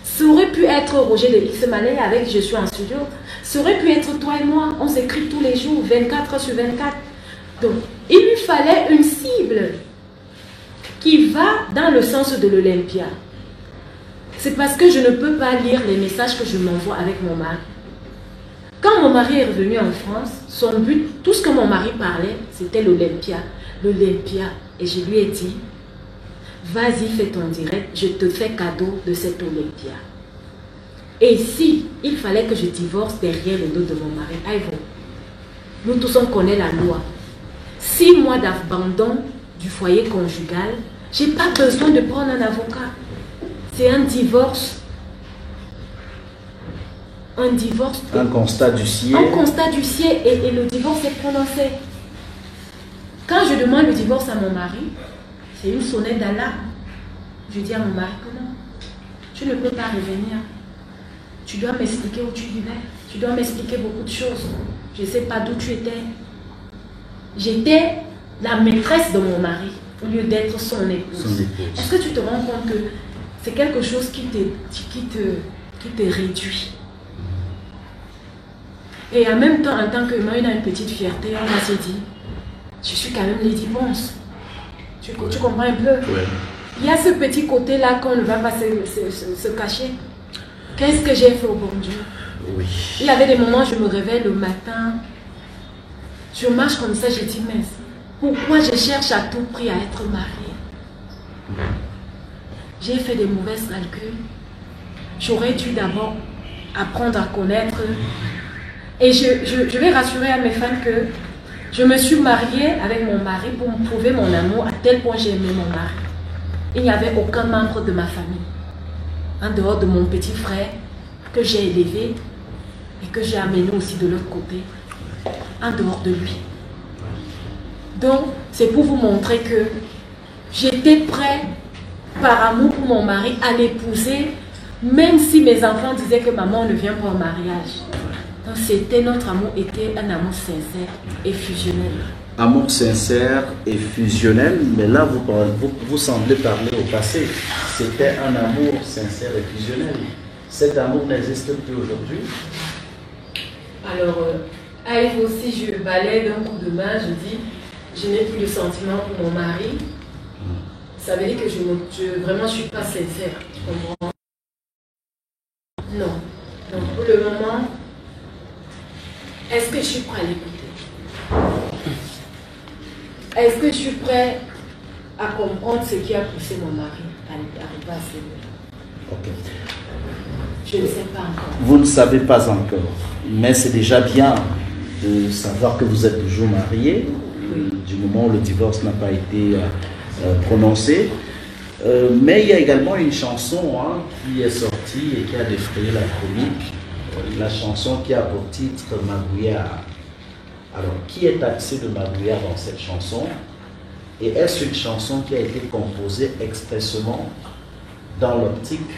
Ça aurait pu être Roger de X Malais avec qui je suis en studio. Ça aurait pu être toi et moi. On s'écrit tous les jours, 24 heures sur 24. Donc, il lui fallait une cible qui va dans le sens de l'Olympia. C'est parce que je ne peux pas lire les messages que je m'envoie avec mon mari. Quand mon mari est revenu en France, son but, tout ce que mon mari parlait, c'était l'Olympia. L'Olympia. Et je lui ai dit, vas-y, fais ton direct, je te fais cadeau de cette Olympia. Et si il fallait que je divorce derrière le dos de mon mari, allez-vous. Nous tous, on connaît la loi. 6 mois d'abandon du foyer conjugal, je n'ai pas besoin de prendre un avocat. C'est un divorce. Un divorce. Un constat d'huissier. Un constat d'huissier et le divorce est prononcé. Quand je demande le divorce à mon mari, c'est une sonnette d'alarme. Je dis à mon mari que non, tu ne peux pas revenir. Tu dois m'expliquer où tu vivais. Tu dois m'expliquer beaucoup de choses. Je ne sais pas d'où tu étais. J'étais la maîtresse de mon mari au lieu d'être son épouse. Est-ce que tu te rends compte que c'est quelque chose qui te réduit? Et en même temps, en tant qu'humain, il a une petite fierté. On a dit, je suis quand même Lady Ponce. Tu comprends un peu? Ouais. Il y a ce petit côté-là qu'on ne va pas se cacher. Qu'est-ce que j'ai fait au bon Dieu? Oui. Il y avait des moments où je me réveille le matin. Je marche comme ça, je dis, mais pourquoi je cherche à tout prix à être mariée? J'ai fait des mauvaises calculs. J'aurais dû d'abord apprendre à connaître. Et je vais rassurer à mes fans que je me suis mariée avec mon mari pour me prouver mon amour à tel point j'ai aimé mon mari. Il n'y avait aucun membre de ma famille, en dehors de mon petit frère que j'ai élevé et que j'ai amené aussi de l'autre côté, en dehors de lui. Donc, c'est pour vous montrer que j'étais prêt, par amour pour mon mari, à l'épouser, même si mes enfants disaient que maman ne vient pas au mariage. Donc, notre amour était un amour sincère et fusionnel. Amour sincère et fusionnel, mais là, vous semblez parler au passé. C'était un amour sincère et fusionnel. Cet amour n'existe plus aujourd'hui. Alors, Aïe aussi, je balaye d'un coup de main, je dis, je n'ai plus de sentiments pour mon mari. Ça veut dire que vraiment, je ne suis pas sincère. Tu comprends? Non. Donc, pour le moment, est-ce que je suis prêt à l'écouter? Est-ce que je suis prêt à comprendre ce qui a poussé mon mari à arriver à ce niveau? Ok. Je ne sais pas encore. Vous ne savez pas encore, mais c'est déjà bien de savoir que vous êtes toujours marié, Oui. du moment où le divorce n'a pas été prononcé. Mais il y a également une chanson qui est sortie et qui a défrayé la chronique. La chanson qui a pour titre Magouillard. Alors, qui est taxé de Magouillard dans cette chanson? Et est-ce une chanson qui a été composée expressément dans l'optique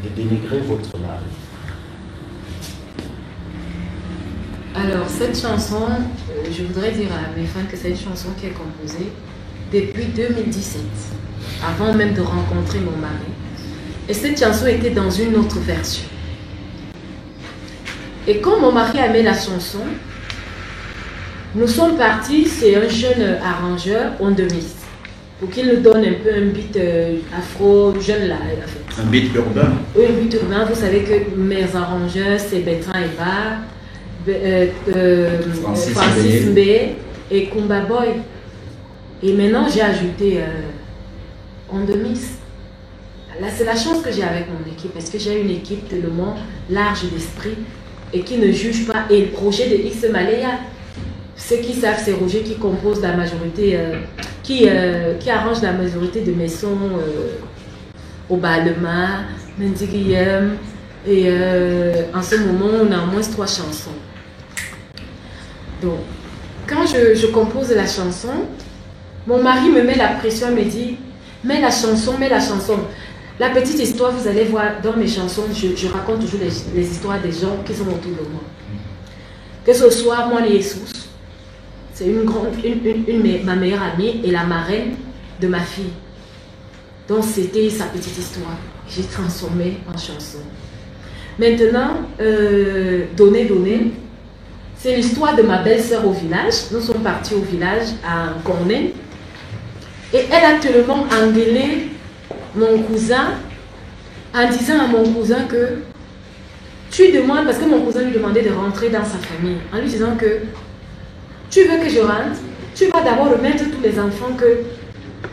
de dénigrer votre mari? Alors, cette chanson, je voudrais dire à mes fans que c'est une chanson qui est composée depuis 2017, avant même de rencontrer mon mari. Et cette chanson était dans une autre version. Et quand mon mari a mis la chanson, nous sommes partis, c'est un jeune arrangeur ondemiste, pour qu'il nous donne un peu un beat afro, jeune là. Un beat urbain. Oui, un beat urbain. Vous savez que mes arrangeurs, c'est Bertrand Eva, Francis Mbé et Kumba Boy. Et maintenant, j'ai ajouté ondemiste. Là, c'est la chance que j'ai avec mon équipe, parce que j'ai une équipe tellement large d'esprit et qui ne juge pas. Et le projet de X Malaya, ceux qui savent, c'est Roger qui compose la majorité, qui arrange la majorité de mes sons au Balema, Mendy Guillaume. Et en ce moment, on a au moins 3 chansons. Donc, quand je compose la chanson, mon mari me met la pression, me dit, mets la chanson, mets la chanson. La petite histoire, vous allez voir dans mes chansons, je raconte toujours les histoires des gens qui sont autour de moi. Que ce soit moi, Jesus, c'est ma meilleure amie et la marraine de ma fille. Donc c'était sa petite histoire. J'ai transformé en chanson. Maintenant, Donné, c'est l'histoire de ma belle-sœur au village. Nous sommes partis au village à Cornet. Et elle a tellement engueulé mon cousin en disant à mon cousin que tu demandes, parce que mon cousin lui demandait de rentrer dans sa famille, en lui disant que tu veux que je rentre, tu vas d'abord remettre tous les enfants que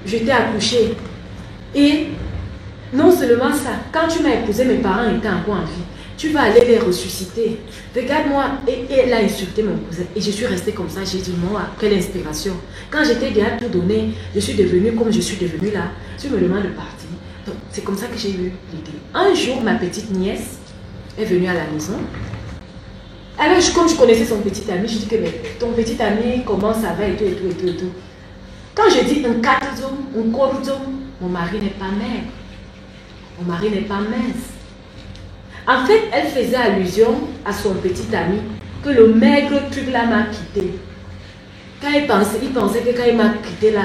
je t'ai accouchés. Et non seulement ça, quand tu m'as épousé, mes parents étaient encore en vie. Tu vas aller les ressusciter. Regarde-moi. Et elle a insulté mon cousin. Et je suis restée comme ça. J'ai dit, moi, quelle inspiration. Quand j'étais déjà tout donné, je suis devenue comme je suis devenue là. Tu me demandes de partir. Donc, c'est comme ça que j'ai eu l'idée. Un jour, ma petite nièce est venue à la maison. Alors, comme je connaissais son petit ami, je dis que mais, ton petit ami, comment ça va et tout, et tout, et tout, et tout. Quand je dis un katazo, un koruzo, mon mari n'est pas maigre. Mon mari n'est pas mince. En fait, elle faisait allusion à son petit ami que le maigre truc là m'a quitté. Quand il pensait que quand il m'a quitté là,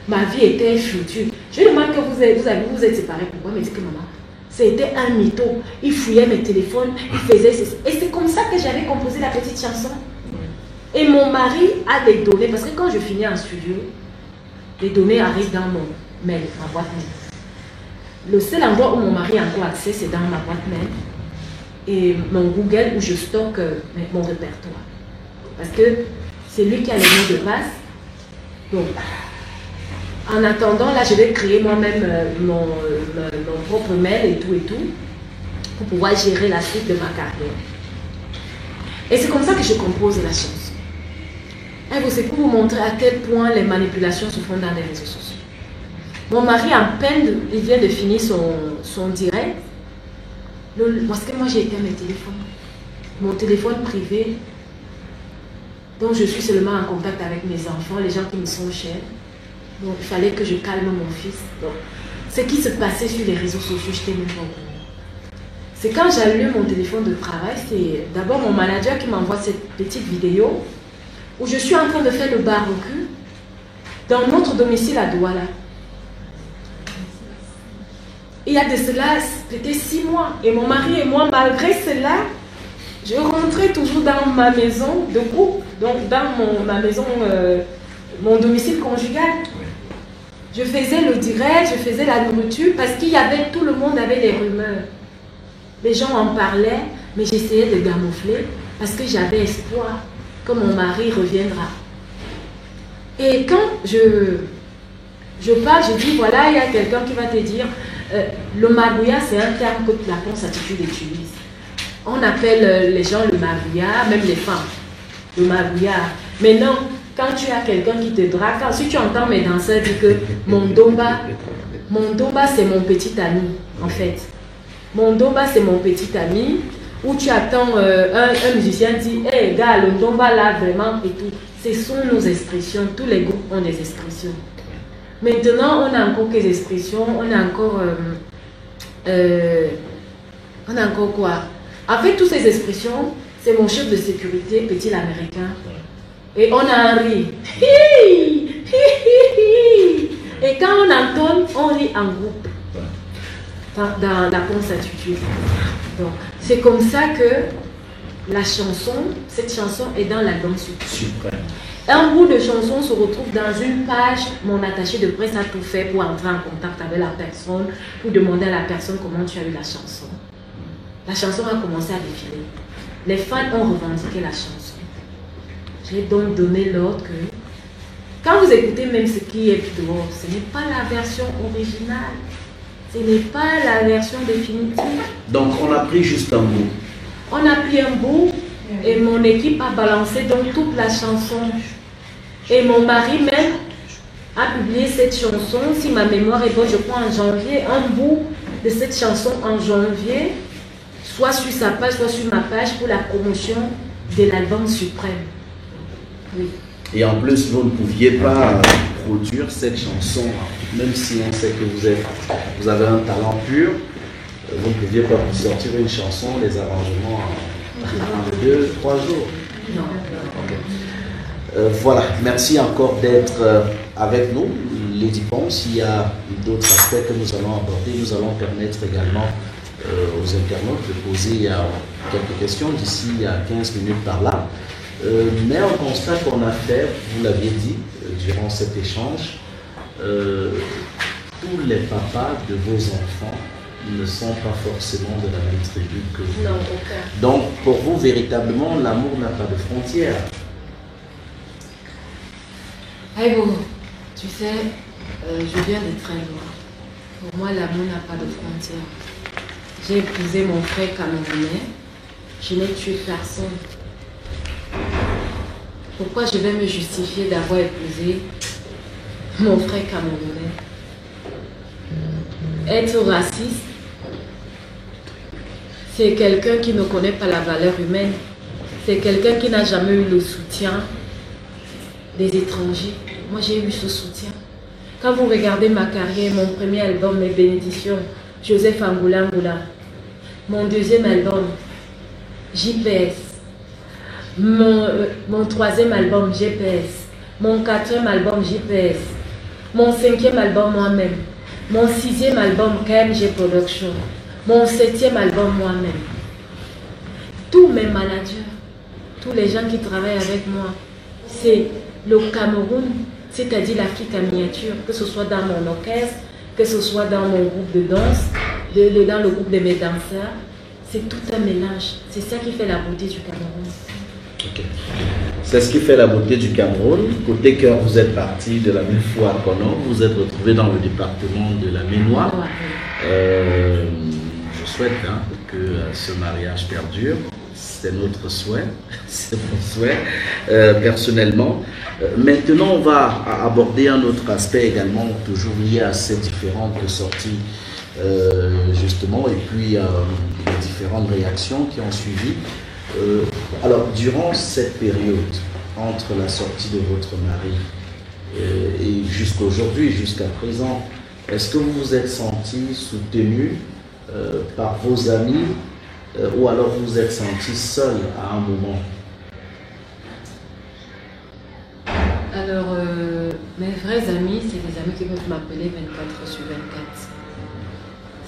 ma vie était foutue. Je lui demande que vous êtes séparés. Pourquoi? Il me dit que maman, c'était un mytho. Il fouillait mes téléphones, il faisait ceci. Et c'est comme ça que j'avais composé la petite chanson. Et mon mari a des données, parce que quand je finis en studio, les données arrivent dans mon mail, ma boîte mail. Le seul endroit où mon mari a encore accès, c'est dans ma boîte mail. Et mon Google où je stocke mon répertoire. Parce que c'est lui qui a les mots de passe. Donc, en attendant, là, je vais créer moi-même mon propre mail et tout, pour pouvoir gérer la suite de ma carrière. Et c'est comme ça que je compose la chanson. Et c'est pour vous montrer à quel point les manipulations se font dans les réseaux sociaux. Mon mari, en peine, il vient de finir son direct. Parce que moi j'ai éteint mes téléphones, mon téléphone privé, donc je suis seulement en contact avec mes enfants, les gens qui me sont chers. Donc il fallait que je calme mon fils. Donc, ce qui se passait sur les réseaux sociaux, je n'étais même pas au courant. C'est quand j'allume mon téléphone de travail, c'est d'abord mon manager qui m'envoie cette petite vidéo où je suis en train de faire le barbecue dans notre domicile à Douala. Il y a de cela, peut-être 6 mois. Et mon mari et moi, malgré cela, je rentrais toujours dans ma maison de couple, donc dans ma maison, mon domicile conjugal. Je faisais le direct, je faisais la nourriture, parce qu'il y avait, tout le monde avait des rumeurs. Les gens en parlaient, mais j'essayais de camoufler, parce que j'avais espoir que mon mari reviendra. Et quand je parle, je dis, voilà, il y a quelqu'un qui va te dire, le magouya, c'est un terme que la Ponce Attitude utilise. On appelle les gens le magouya, même les femmes, le magouya. Mais non, quand tu as quelqu'un qui te drague, si tu entends mes danseurs dire que mon domba c'est mon petit ami, en fait. Mon domba c'est mon petit ami, où tu attends un musicien dit, hé gars, le domba là, vraiment, et tout. Ce sont nos expressions, tous les groupes ont des expressions. Maintenant, on a encore des expressions, on a encore quoi? En fait, toutes ces expressions, c'est mon chef de sécurité, petit l'américain. Et on a un rire. Et quand on entonne, on rit en groupe. dans la concertitude. Donc, c'est comme ça que la chanson, cette chanson est dans l'album Suprême. Un bout de chanson se retrouve dans une page. Mon attaché de presse a tout fait pour entrer en contact avec la personne, pour demander à la personne comment tu as eu la chanson. La chanson a commencé à défiler. Les fans ont revendiqué la chanson. J'ai donc donné l'ordre que quand vous écoutez même ce qui est dehors, ce n'est pas la version originale. Ce n'est pas la version définitive. Donc on a pris juste un bout. On a pris un bout et mon équipe a balancé donc toute la chanson. Et mon mari même a publié cette chanson, si ma mémoire est bonne, je crois en janvier, un bout de cette chanson en janvier, soit sur sa page, soit sur ma page pour la promotion de l'album Suprême. Oui. Et en plus, vous ne pouviez pas produire cette chanson, même si on sait que vous avez un talent pur, vous ne pouviez pas sortir une chanson, les arrangements en 2-3 jours. Non. Okay. Voilà, merci encore d'être avec nous. Lady Pons, s'il y a d'autres aspects que nous allons aborder, nous allons permettre également aux internautes de poser quelques questions d'ici à 15 minutes par là. Mais un constat qu'on a fait, vous l'aviez dit durant cet échange, tous les papas de vos enfants ne sont pas forcément de la même tribu que vous. Non, aucun. Donc pour vous, véritablement, l'amour n'a pas de frontières. Hey bon, tu sais, je viens de très loin. Pour moi, l'amour n'a pas de frontières. J'ai épousé mon frère camerounais. Je n'ai tué personne. Pourquoi je vais me justifier d'avoir épousé mon frère camerounais? Être raciste, c'est quelqu'un qui ne connaît pas la valeur humaine. C'est quelqu'un qui n'a jamais eu le soutien des étrangers. Moi, j'ai eu ce soutien. Quand vous regardez ma carrière, mon premier album, Mes Bénédictions, Joseph Angoula Angoula. Mon deuxième album, JPS. Mon troisième album, GPS. Mon quatrième album, JPS. Mon cinquième album, moi-même. Mon sixième album, KMG Production. Mon septième album, moi-même. Tous mes managers, tous les gens qui travaillent avec moi, c'est le Cameroun, c'est-à-dire l'Afrique en miniature, que ce soit dans mon orchestre, que ce soit dans mon groupe de danse, dans le groupe de mes danseurs. C'est tout un mélange. C'est ça qui fait la beauté du Cameroun. Okay. C'est ce qui fait la beauté du Cameroun. Côté cœur, vous êtes parti de la Milfou à Kono, vous vous êtes retrouvé dans le département de la Ménois. Je souhaite que ce mariage perdure. C'est notre souhait, c'est mon souhait personnellement. Maintenant, on va aborder un autre aspect également, toujours lié à ces différentes sorties, justement, et puis les différentes réactions qui ont suivi. Alors, durant cette période, entre la sortie de votre mari et jusqu'à aujourd'hui, jusqu'à présent, est-ce que vous vous êtes senti soutenu par vos amis ou alors vous vous êtes senti seul à un moment? Alors, mes vrais amis, c'est des amis qui peuvent m'appeler 24 sur 24.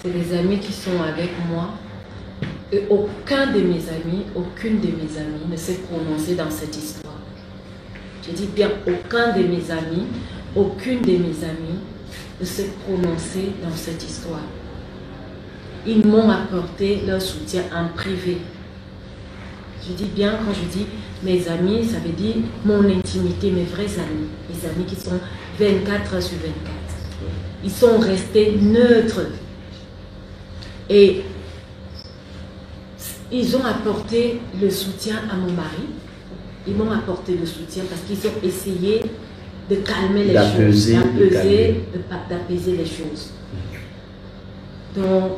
C'est des amis qui sont avec moi. Et aucune de mes amies ne s'est prononcée dans cette histoire. Je dis bien aucune de mes amies ne s'est prononcée dans cette histoire. Ils m'ont apporté leur soutien en privé. Je dis bien, quand je dis mes amis, ça veut dire mon intimité, mes vrais amis. Les amis qui sont 24 sur 24. Ils sont restés neutres. Et ils ont apporté le soutien à mon mari. Ils m'ont apporté le soutien parce qu'ils ont essayé de calmer les choses, d'apaiser les choses. Donc,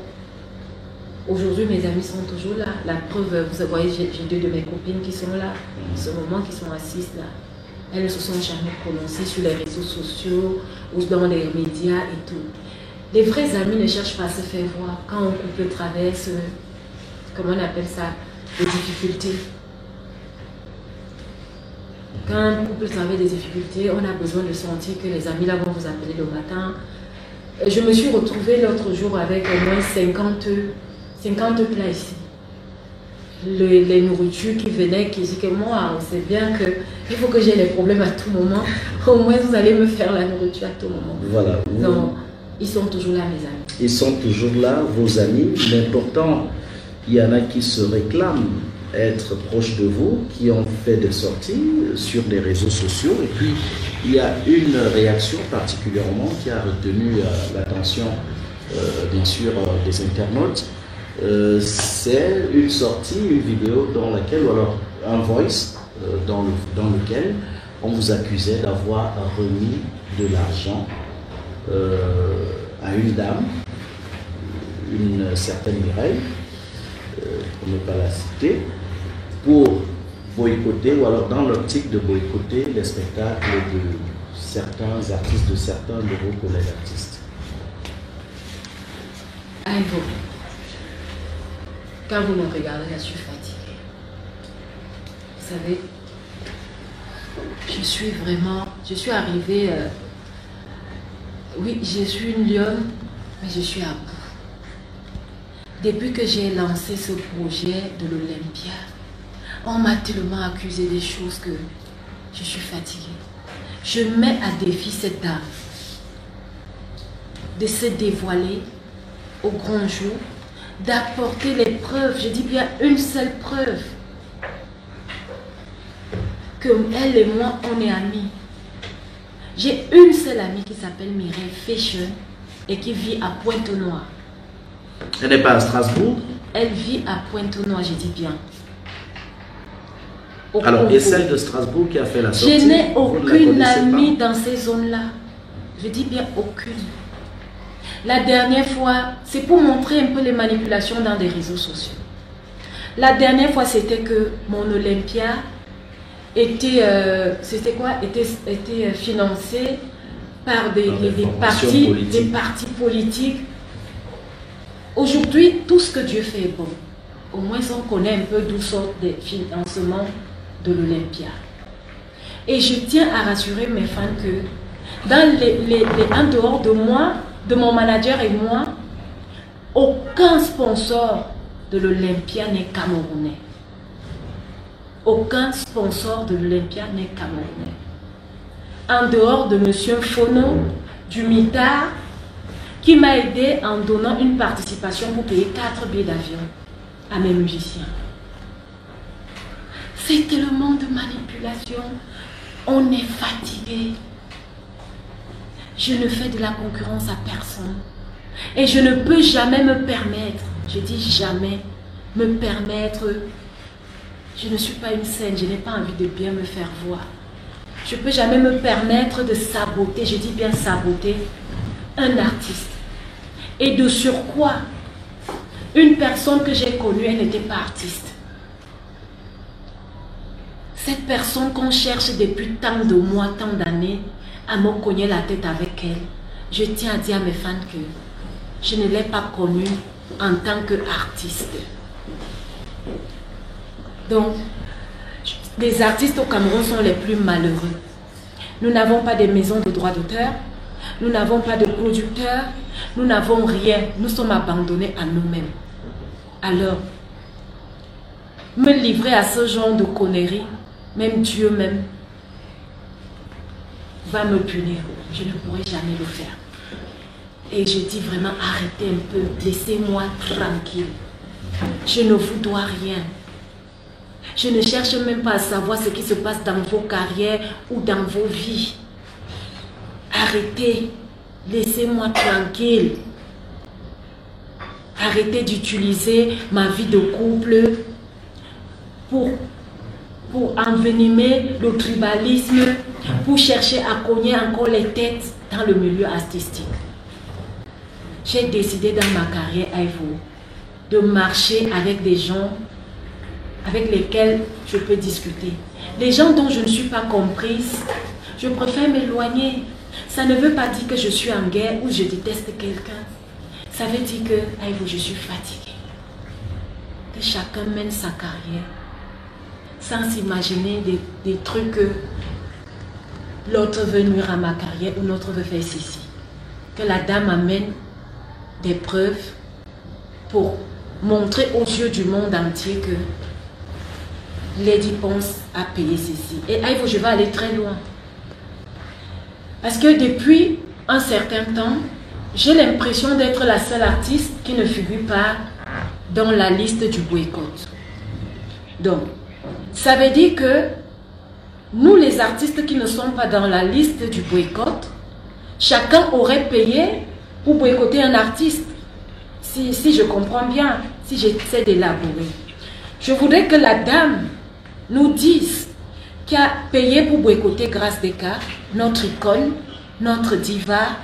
aujourd'hui, mes amis sont toujours là. La preuve, vous voyez, j'ai deux de mes copines qui sont là, en ce moment, qui sont assises là. Elles ne se sont jamais prononcées sur les réseaux sociaux ou dans les médias et tout. Les vrais amis ne cherchent pas à se faire voir. Quand un couple traverse, comment on appelle ça, des difficultés. Quand un couple traverse des difficultés, on a besoin de sentir que les amis là vont vous appeler le matin, Je me suis retrouvée l'autre jour avec au moins 50 plats ici. Les nourritures qui venaient, qui disaient que moi, on sait bien qu'il faut que j'ai les problèmes à tout moment. Au moins, vous allez me faire la nourriture à tout moment. Voilà. Donc, ils sont toujours là, mes amis. Ils sont toujours là, vos amis. Mais pourtant, il y en a qui se réclament être proches de vous, qui ont fait des sorties sur les réseaux sociaux. Et puis, il y a une réaction particulièrement qui a retenu l'attention, bien sûr, des internautes. C'est une sortie, une vidéo dans laquelle, ou alors un voice dans lequel on vous accusait d'avoir remis de l'argent à une dame, une certaine Mireille, pour ne pas la citer, pour boycotter, ou alors dans l'optique de boycotter les spectacles de certains artistes, de certains de vos collègues artistes. Ivo, quand vous me regardez, je suis fatiguée. Vous savez, je suis arrivée, oui, je suis une lionne, mais je suis à bout. Depuis que j'ai lancé ce projet de l'Olympia, on m'a tellement accusé des choses que je suis fatiguée. Je mets à défi cette dame de se dévoiler au grand jour, d'apporter les preuves, je dis bien une seule preuve, que elle et moi, on est amis. J'ai une seule amie qui s'appelle Mireille Fashion et qui vit à Pointe-Noire. Elle n'est pas à Strasbourg? Elle vit à Pointe-Noire, je dis bien. Alors, et celle de Strasbourg qui a fait la sortie? Je n'ai aucune amie dans ces zones-là. Je dis bien aucune. La dernière fois, c'est pour montrer un peu les manipulations dans des réseaux sociaux. La dernière fois, c'était que mon Olympia était, était financé par des partis politiques. Aujourd'hui, tout ce que Dieu fait est bon. Au moins, on connaît un peu d'où sortent des financements de l'Olympia. Et je tiens à rassurer mes fans que en dehors de moi, de mon manager et moi, aucun sponsor de l'Olympia n'est camerounais. Aucun sponsor de l'Olympia n'est camerounais. En dehors de M. Fono, du MITA, qui m'a aidé en donnant une participation pour payer 4 billets d'avion à mes musiciens. C'est tellement de manipulation. On est fatigué. Je ne fais de la concurrence à personne. Et je ne peux jamais me permettre, je dis jamais, me permettre. Je ne suis pas une scène, je n'ai pas envie de bien me faire voir. Je ne peux jamais me permettre de saboter, je dis bien saboter, un artiste. Et de surcroît, une personne que j'ai connue, elle n'était pas artiste. Cette personne qu'on cherche depuis tant de mois, tant d'années, à me cogner la tête avec elle, je tiens à dire à mes fans que je ne l'ai pas connue en tant qu'artiste. Donc, les artistes au Cameroun sont les plus malheureux. Nous n'avons pas de maisons de droit d'auteur, nous n'avons pas de producteurs, nous n'avons rien. Nous sommes abandonnés à nous-mêmes. Alors, me livrer à ce genre de conneries, même Dieu même, va me punir. Je ne pourrai jamais le faire. Et je dis vraiment, arrêtez un peu, laissez-moi tranquille. Je ne vous dois rien. Je ne cherche même pas à savoir ce qui se passe dans vos carrières ou dans vos vies. Arrêtez, laissez-moi tranquille. Arrêtez d'utiliser ma vie de couple pour envenimer le tribalisme, pour chercher à cogner encore les têtes dans le milieu artistique. J'ai décidé dans ma carrière, Ivo, de marcher avec des gens avec lesquels je peux discuter. Les gens dont je ne suis pas comprise, je préfère m'éloigner. Ça ne veut pas dire que je suis en guerre ou je déteste quelqu'un. Ça veut dire que, Ivo, je suis fatiguée. Que chacun mène sa carrière sans s'imaginer des trucs que l'autre veut nuire à ma carrière ou l'autre veut faire ceci. que la dame amène des preuves pour montrer aux yeux du monde entier que Lady Ponce a payé ceci. Et Ivo, je vais aller très loin. Parce que depuis un certain temps, j'ai l'impression d'être la seule artiste qui ne figure pas dans la liste du boycott. Donc, ça veut dire que nous, les artistes qui ne sont pas dans la liste du boycott, chacun aurait payé pour boycotter un artiste. Si je comprends bien, si j'essaie d'élaborer. Je voudrais que la dame nous dise qui a payé pour boycotter Grace Descartes, notre icône, notre diva,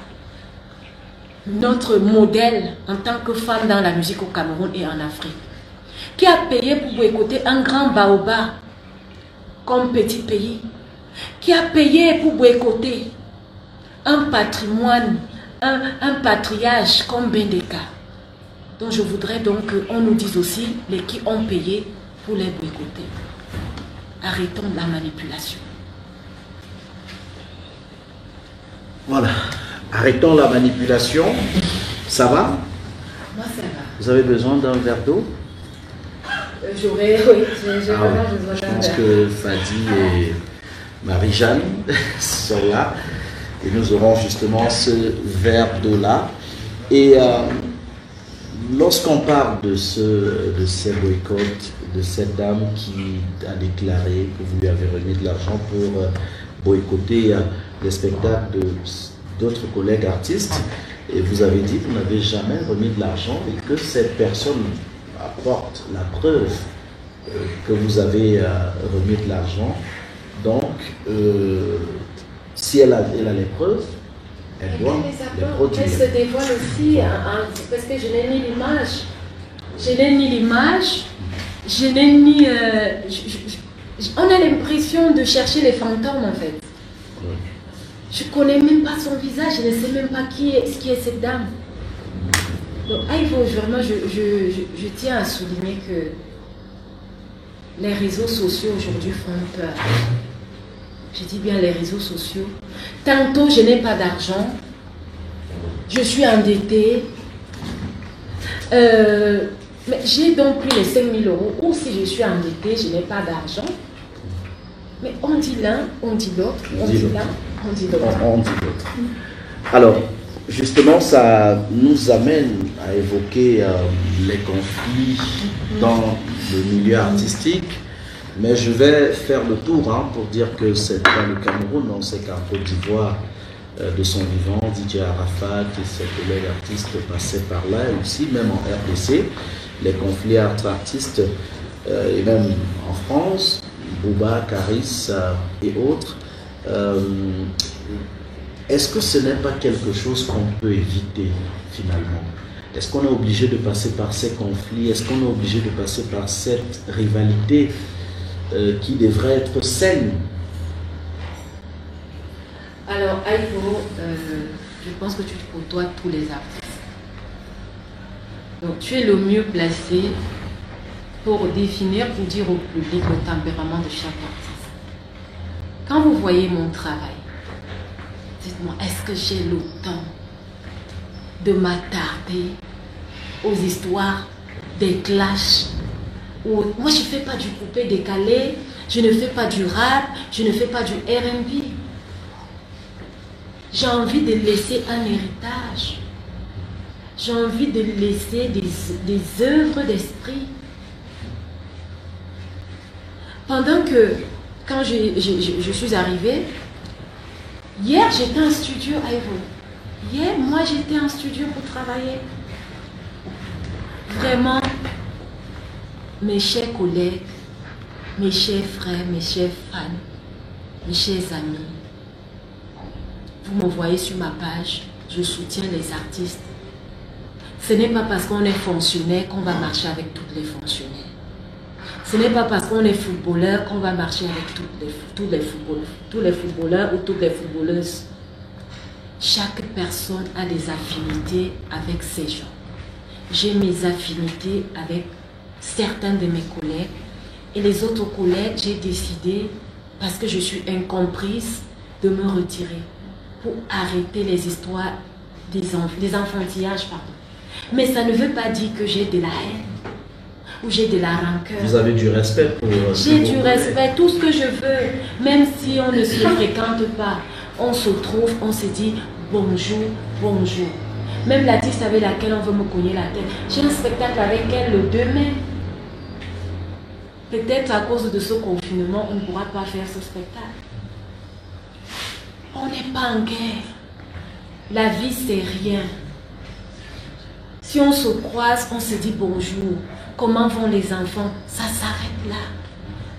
notre modèle en tant que femme dans la musique au Cameroun et en Afrique. Qui a payé pour boycotter un grand baobab comme petit pays? Qui a payé pour boycotter un patrimoine, un patriarche comme Bendeka? Donc je voudrais donc qu'on nous dise aussi les qui ont payé pour les boycotter. Arrêtons la manipulation. Voilà, arrêtons la manipulation. Ça va? Moi ça va. Vous avez besoin d'un verre d'eau? J'aurais, oui, j'ai vraiment besoin d'un verre. Je pense que Fadi et Marie-Jeanne sont là. Et nous aurons justement ce verre d'eau-là. Et lorsqu'on parle de ces boycotts, de cette dame qui a déclaré que vous lui avez remis de l'argent pour boycotter les spectacles d'autres collègues artistes, et vous avez dit que vous n'avez jamais remis de l'argent et que cette personne apporte la preuve que vous avez remis de l'argent. Donc, si elle a les preuves, elle doit les produire. Elle se dévoile aussi, parce que je n'ai ni l'image. Je n'ai ni l'image, je n'ai ni... on a l'impression de chercher les fantômes en fait. Oui. Je ne connais même pas son visage, je ne sais même pas qui est cette dame. Donc, vraiment, je tiens à souligner que les réseaux sociaux aujourd'hui font peur. Je dis bien les réseaux sociaux. Tantôt, je n'ai pas d'argent. Je suis endettée. Mais j'ai donc pris les 5 000 euros. Ou si je suis endettée, je n'ai pas d'argent. Mais on dit l'un, on dit l'autre. On dit l'un, on dit l'autre. On dit l'autre. Alors, justement, ça nous amène à évoquer les conflits dans le milieu artistique. Mais je vais faire le tour pour dire que c'est dans le Cameroun, on sait qu'en Côte d'Ivoire, de son vivant, DJ Arafat et ses collègues artistes passaient par là, et aussi même en RDC, les conflits entre artistes, et même en France, Booba, Caris et autres. Est-ce que ce n'est pas quelque chose qu'on peut éviter finalement? Est-ce qu'on est obligé de passer par ces conflits? Est-ce qu'on est obligé de passer par cette rivalité qui devrait être saine? Alors, Ivo, je pense que tu côtoies tous les artistes. Donc, tu es le mieux placé pour définir, pour dire au public le tempérament de chaque artiste. Quand vous voyez mon travail, dites-moi, est-ce que j'ai le temps de m'attarder aux histoires des clashs? Moi, je ne fais pas du coupé décalé, je ne fais pas du rap, je ne fais pas du R&B. J'ai envie de laisser un héritage. J'ai envie de laisser des œuvres d'esprit. Pendant que, quand je suis arrivée, hier j'étais en studio à Ivo. Hier, moi j'étais en studio pour travailler. Vraiment, mes chers collègues, mes chers frères, mes chers fans, mes chers amis, vous me voyez sur ma page, je soutiens les artistes. Ce n'est pas parce qu'on est fonctionnaire qu'on va marcher avec tous les fonctionnaires. Ce n'est pas parce qu'on est footballeur qu'on va marcher avec tous les footballeurs ou toutes les footballeuses. Chaque personne a des affinités avec ses gens. J'ai mes affinités avec certains de mes collègues et les autres collègues, j'ai décidé, parce que je suis incomprise, de me retirer pour arrêter les histoires des enfantillages, pardon. Mais ça ne veut pas dire que j'ai de la haine ou j'ai de la rancœur. Vous avez du respect pour... J'ai du respect, tout ce que je veux. Même si on ne se fréquente pas, on se trouve, on se dit bonjour, bonjour. Même l'artiste avec laquelle on veut me cogner la tête. J'ai un spectacle avec elle le 2 mai. Peut-être à cause de ce confinement, on ne pourra pas faire ce spectacle. On n'est pas en guerre. La vie, c'est rien. Si on se croise, on se dit bonjour. Comment vont les enfants? Ça s'arrête là.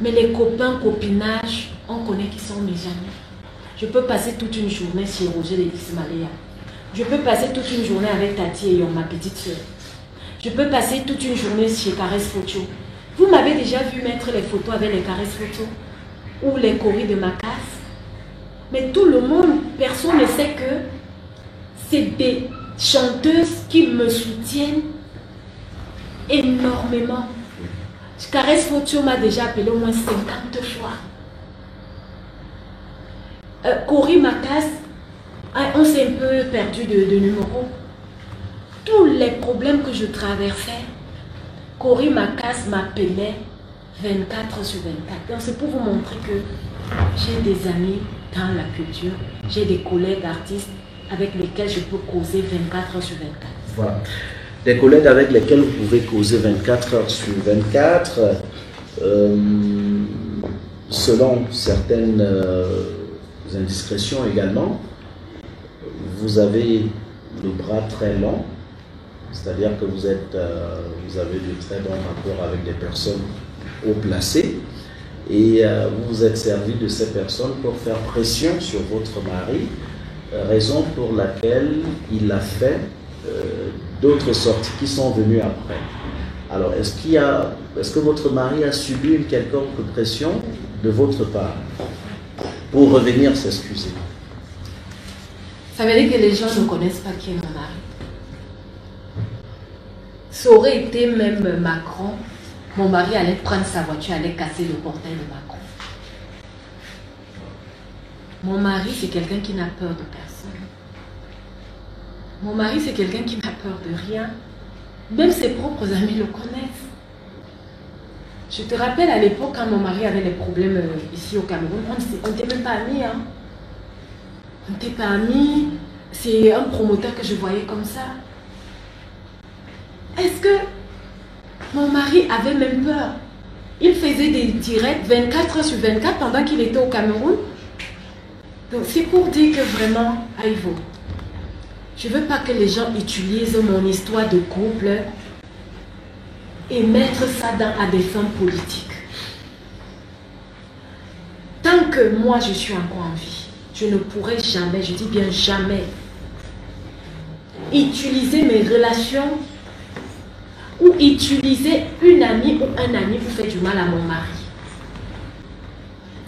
Mais les copains, copinage, on connaît qui sont mes amis. Je peux passer toute une journée chez Roger de Ismaëlia. Je peux passer toute une journée avec Tati et ma petite soeur. Je peux passer toute une journée chez Caresse Photo. Vous m'avez déjà vu mettre les photos avec les Caresse Photo ou les choris de ma casse. Mais tout le monde, personne ne sait que c'est des chanteuses qui me soutiennent énormément. Caresse Photo m'a déjà appelé au moins 50 fois. Cori Macas, on s'est un peu perdu de numéro. Tous les problèmes que je traversais, Cori Macas m'appelait 24 sur 24. Donc c'est pour vous montrer que j'ai des amis dans la culture, j'ai des collègues artistes avec lesquels je peux causer 24 heures sur 24. Voilà. Des collègues avec lesquels vous pouvez causer 24 heures sur 24, selon certaines indiscrétions également, vous avez le bras très long, c'est-à-dire que vous avez de très bons rapports avec des personnes haut placées et vous vous êtes servi de ces personnes pour faire pression sur votre mari, raison pour laquelle il a fait d'autres sorties qui sont venues après. Alors, est-ce que votre mari a subi une quelconque pression de votre part pour revenir s'excuser? Ça veut dire que les gens ne connaissent pas qui est mon mari. Ça aurait été même Macron, mon mari allait prendre sa voiture, allait casser le portail de Macron. Mon mari, c'est quelqu'un qui n'a peur de personne. Mon mari, c'est quelqu'un qui n'a peur de rien. Même ses propres amis le connaissent. Je te rappelle à l'époque, quand mon mari avait des problèmes ici au Cameroun, on n'était même pas amis. Hein? On n'était pas amis. C'est un promoteur que je voyais comme ça. Est-ce que mon mari avait même peur? Il faisait des directs 24 heures sur 24 pendant qu'il était au Cameroun. Donc c'est pour dire que vraiment, Aïvo, je ne veux pas que les gens utilisent mon histoire de couple et mettre ça à des fins politiques. Tant que moi je suis encore en vie, je ne pourrai jamais, je dis bien jamais, utiliser mes relations ou utiliser une amie ou un ami pour faire du mal à mon mari.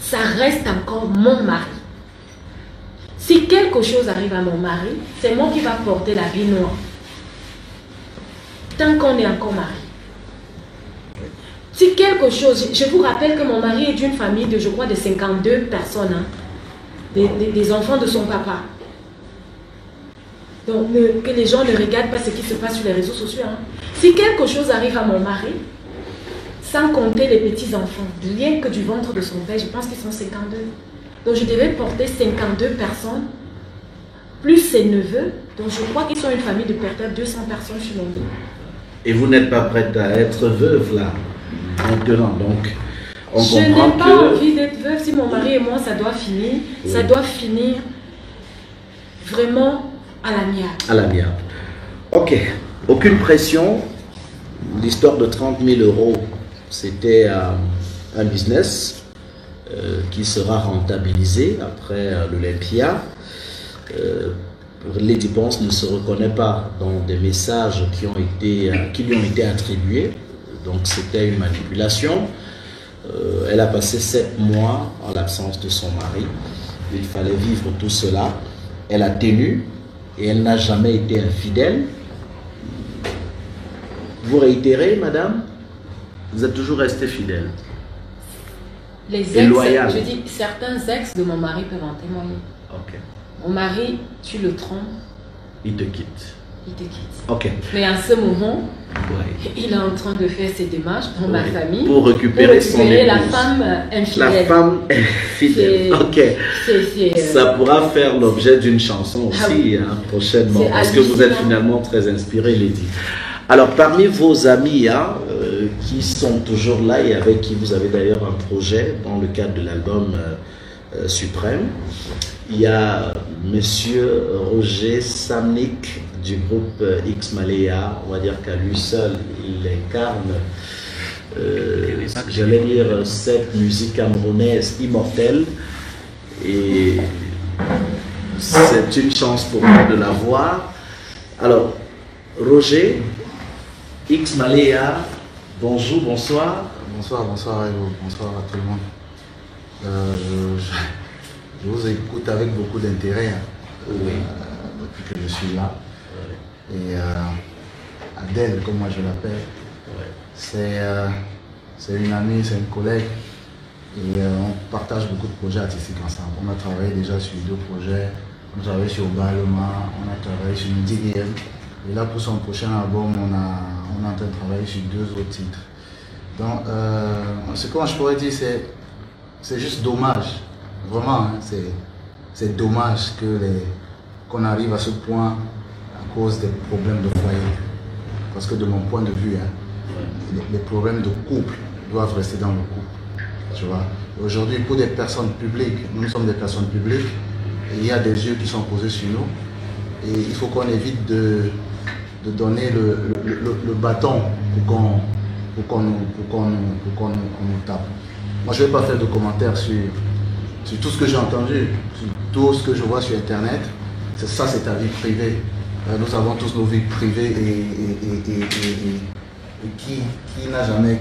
Ça reste encore mon mari. Si quelque chose arrive à mon mari, c'est moi qui va porter la vie noire. Tant qu'on est encore marié. Si quelque chose, je vous rappelle que mon mari est d'une famille de, je crois, de 52 personnes, hein, des enfants de son papa. Donc, que les gens ne regardent pas ce qui se passe sur les réseaux sociaux. Hein. Si quelque chose arrive à mon mari, sans compter les petits-enfants, rien que du ventre de son père, je pense qu'ils sont 52. Donc, je devais porter 52 personnes, plus ses neveux. Donc, je crois qu'ils sont une famille de peut-être 200 personnes sur mon dos. Et vous n'êtes pas prête à être veuve, là, maintenant. Donc, on je comprend n'ai pas envie d'être veuve. Si mon mari et moi, ça doit finir. Oui. Ça doit finir vraiment à l'amiable. À l'amiable. Ok. Aucune pression. L'histoire de 30 000 €, c'était un business qui sera rentabilisé après l'Olympia. Lady Ponce ne se reconnaît pas dans des messages qui lui ont été attribués. Donc c'était une manipulation. Elle a passé 7 mois en l'absence de son mari. Il fallait vivre tout cela. Elle a tenu et elle n'a jamais été infidèle. Vous réitérez, madame? Vous êtes toujours restée fidèle. Les ex, je dis, certains ex de mon mari peuvent en témoigner. Okay. Mon mari, tu le trompes, Il te quitte. Il te quitte. Ok. Mais à ce moment, Ouais. il est en train de faire ses démarches dans ma famille Pour récupérer son épouse. la femme infidèle. La femme infidèle. Ok. Ça pourra faire l'objet d'une chanson aussi prochainement. Parce que vous êtes finalement très inspiré, Lady. Alors, parmi vos amis qui sont toujours là et avec qui vous avez d'ailleurs un projet dans le cadre de l'album Suprême, il y a Monsieur Roger Samnik du groupe X Malaya. On va dire qu'à lui seul, il incarne, j'allais dire, cette musique camerounaise immortelle. Et c'est une chance pour moi de la voir. Alors, Roger, X Malaya, bonjour, bonsoir. Bonsoir, bonsoir à tout le monde. Je vous écoute avec beaucoup d'intérêt depuis que je suis là. Et Adèle, comme moi je l'appelle, c'est une amie, c'est une collègue. Et on partage beaucoup de projets artistiques ensemble. On a travaillé déjà sur 2 projets. On a travaillé sur Baloma, on a travaillé sur DDM. Et là, pour son prochain album, on est en train de travailler sur 2 autres titres. Donc, ce que moi je pourrais dire, c'est juste dommage. Vraiment, hein, c'est dommage qu'on arrive à ce point à cause des problèmes de foyer. Parce que de mon point de vue, hein, les problèmes de couple doivent rester dans le couple. Tu vois. Aujourd'hui, pour des personnes publiques, nous sommes des personnes publiques, et il y a des yeux qui sont posés sur nous. Et il faut qu'on évite de donner le bâton pour qu'on nous tape. Moi, je ne vais pas faire de commentaires sur tout ce que j'ai entendu, sur tout ce que je vois sur Internet. Ça, c'est ta vie privée. Nous avons tous nos vies privées et qui n'a jamais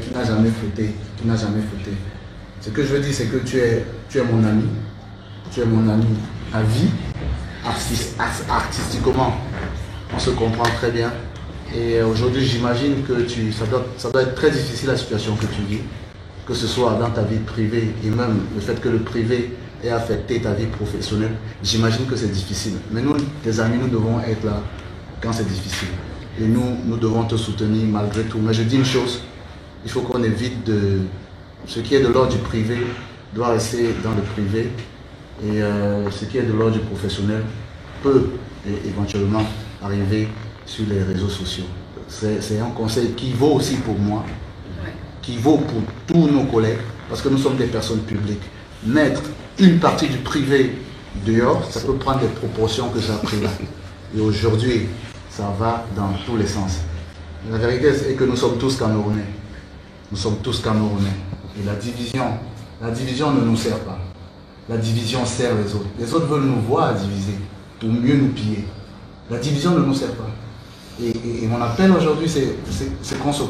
fauté. Ce que je veux dire, c'est que tu es mon ami. Tu es mon ami à vie, artistiquement. On se comprend très bien. Et aujourd'hui, j'imagine que ça doit être très difficile la situation que tu vis, que ce soit dans ta vie privée et même le fait que le privé ait affecté ta vie professionnelle. J'imagine que c'est difficile. Mais nous, tes amis, nous devons être là quand c'est difficile. Et nous devons te soutenir malgré tout. Mais je dis une chose, il faut qu'on évite ce qui est de l'ordre du privé doit rester dans le privé. Et ce qui est de l'ordre du professionnel peut éventuellement arriver sur les réseaux sociaux. C'est un conseil qui vaut aussi pour moi, qui vaut pour tous nos collègues, parce que nous sommes des personnes publiques. Mettre une partie du privé dehors, ça peut prendre des proportions que ça a pris là. Et aujourd'hui, ça va dans tous les sens. La vérité est que nous sommes tous Camerounais. Nous sommes tous Camerounais. Et la division ne nous sert pas. La division sert les autres. Les autres veulent nous voir diviser pour mieux nous piller. La division ne nous sert pas. Et mon appel aujourd'hui, c'est qu'on se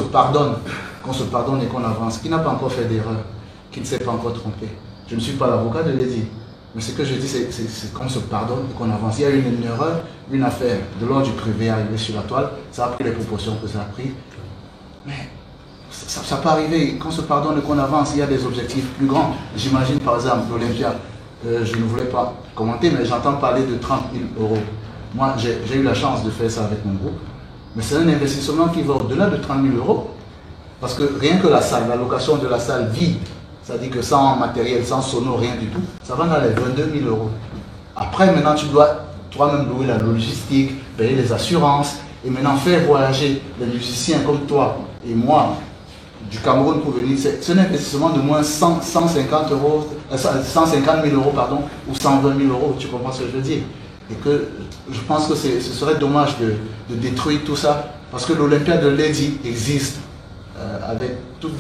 pardonne et qu'on avance. Qui n'a pas encore fait d'erreur, qui ne s'est pas encore trompé. Je ne suis pas l'avocat de Lady. Mais ce que je dis, c'est qu'on se pardonne et qu'on avance. Il y a eu une erreur, une affaire de l'ordre du privé arrivée sur la toile. Ça a pris les proportions que ça a pris. Mais ça peut arriver. Qu'on se pardonne et qu'on avance, il y a des objectifs plus grands. J'imagine par exemple l'Olympia. Je ne voulais pas commenter, mais j'entends parler de 30 000 €. Moi, j'ai eu la chance de faire ça avec mon groupe. Mais c'est un investissement qui va au-delà de 30 000 €. Parce que rien que la salle, la location de la salle vide, ça dit que sans matériel, sans sono, rien du tout, ça va dans les 22 000 €. Après, maintenant, tu dois toi-même louer la logistique, payer les assurances, et maintenant faire voyager les musiciens comme toi et moi du Cameroun pour venir. C'est un investissement de moins 150 000 €, pardon, ou 120 000 €, tu comprends ce que je veux dire? Et que je pense que ce serait dommage de détruire tout ça, parce que l'Olympia de Lady existe avec toute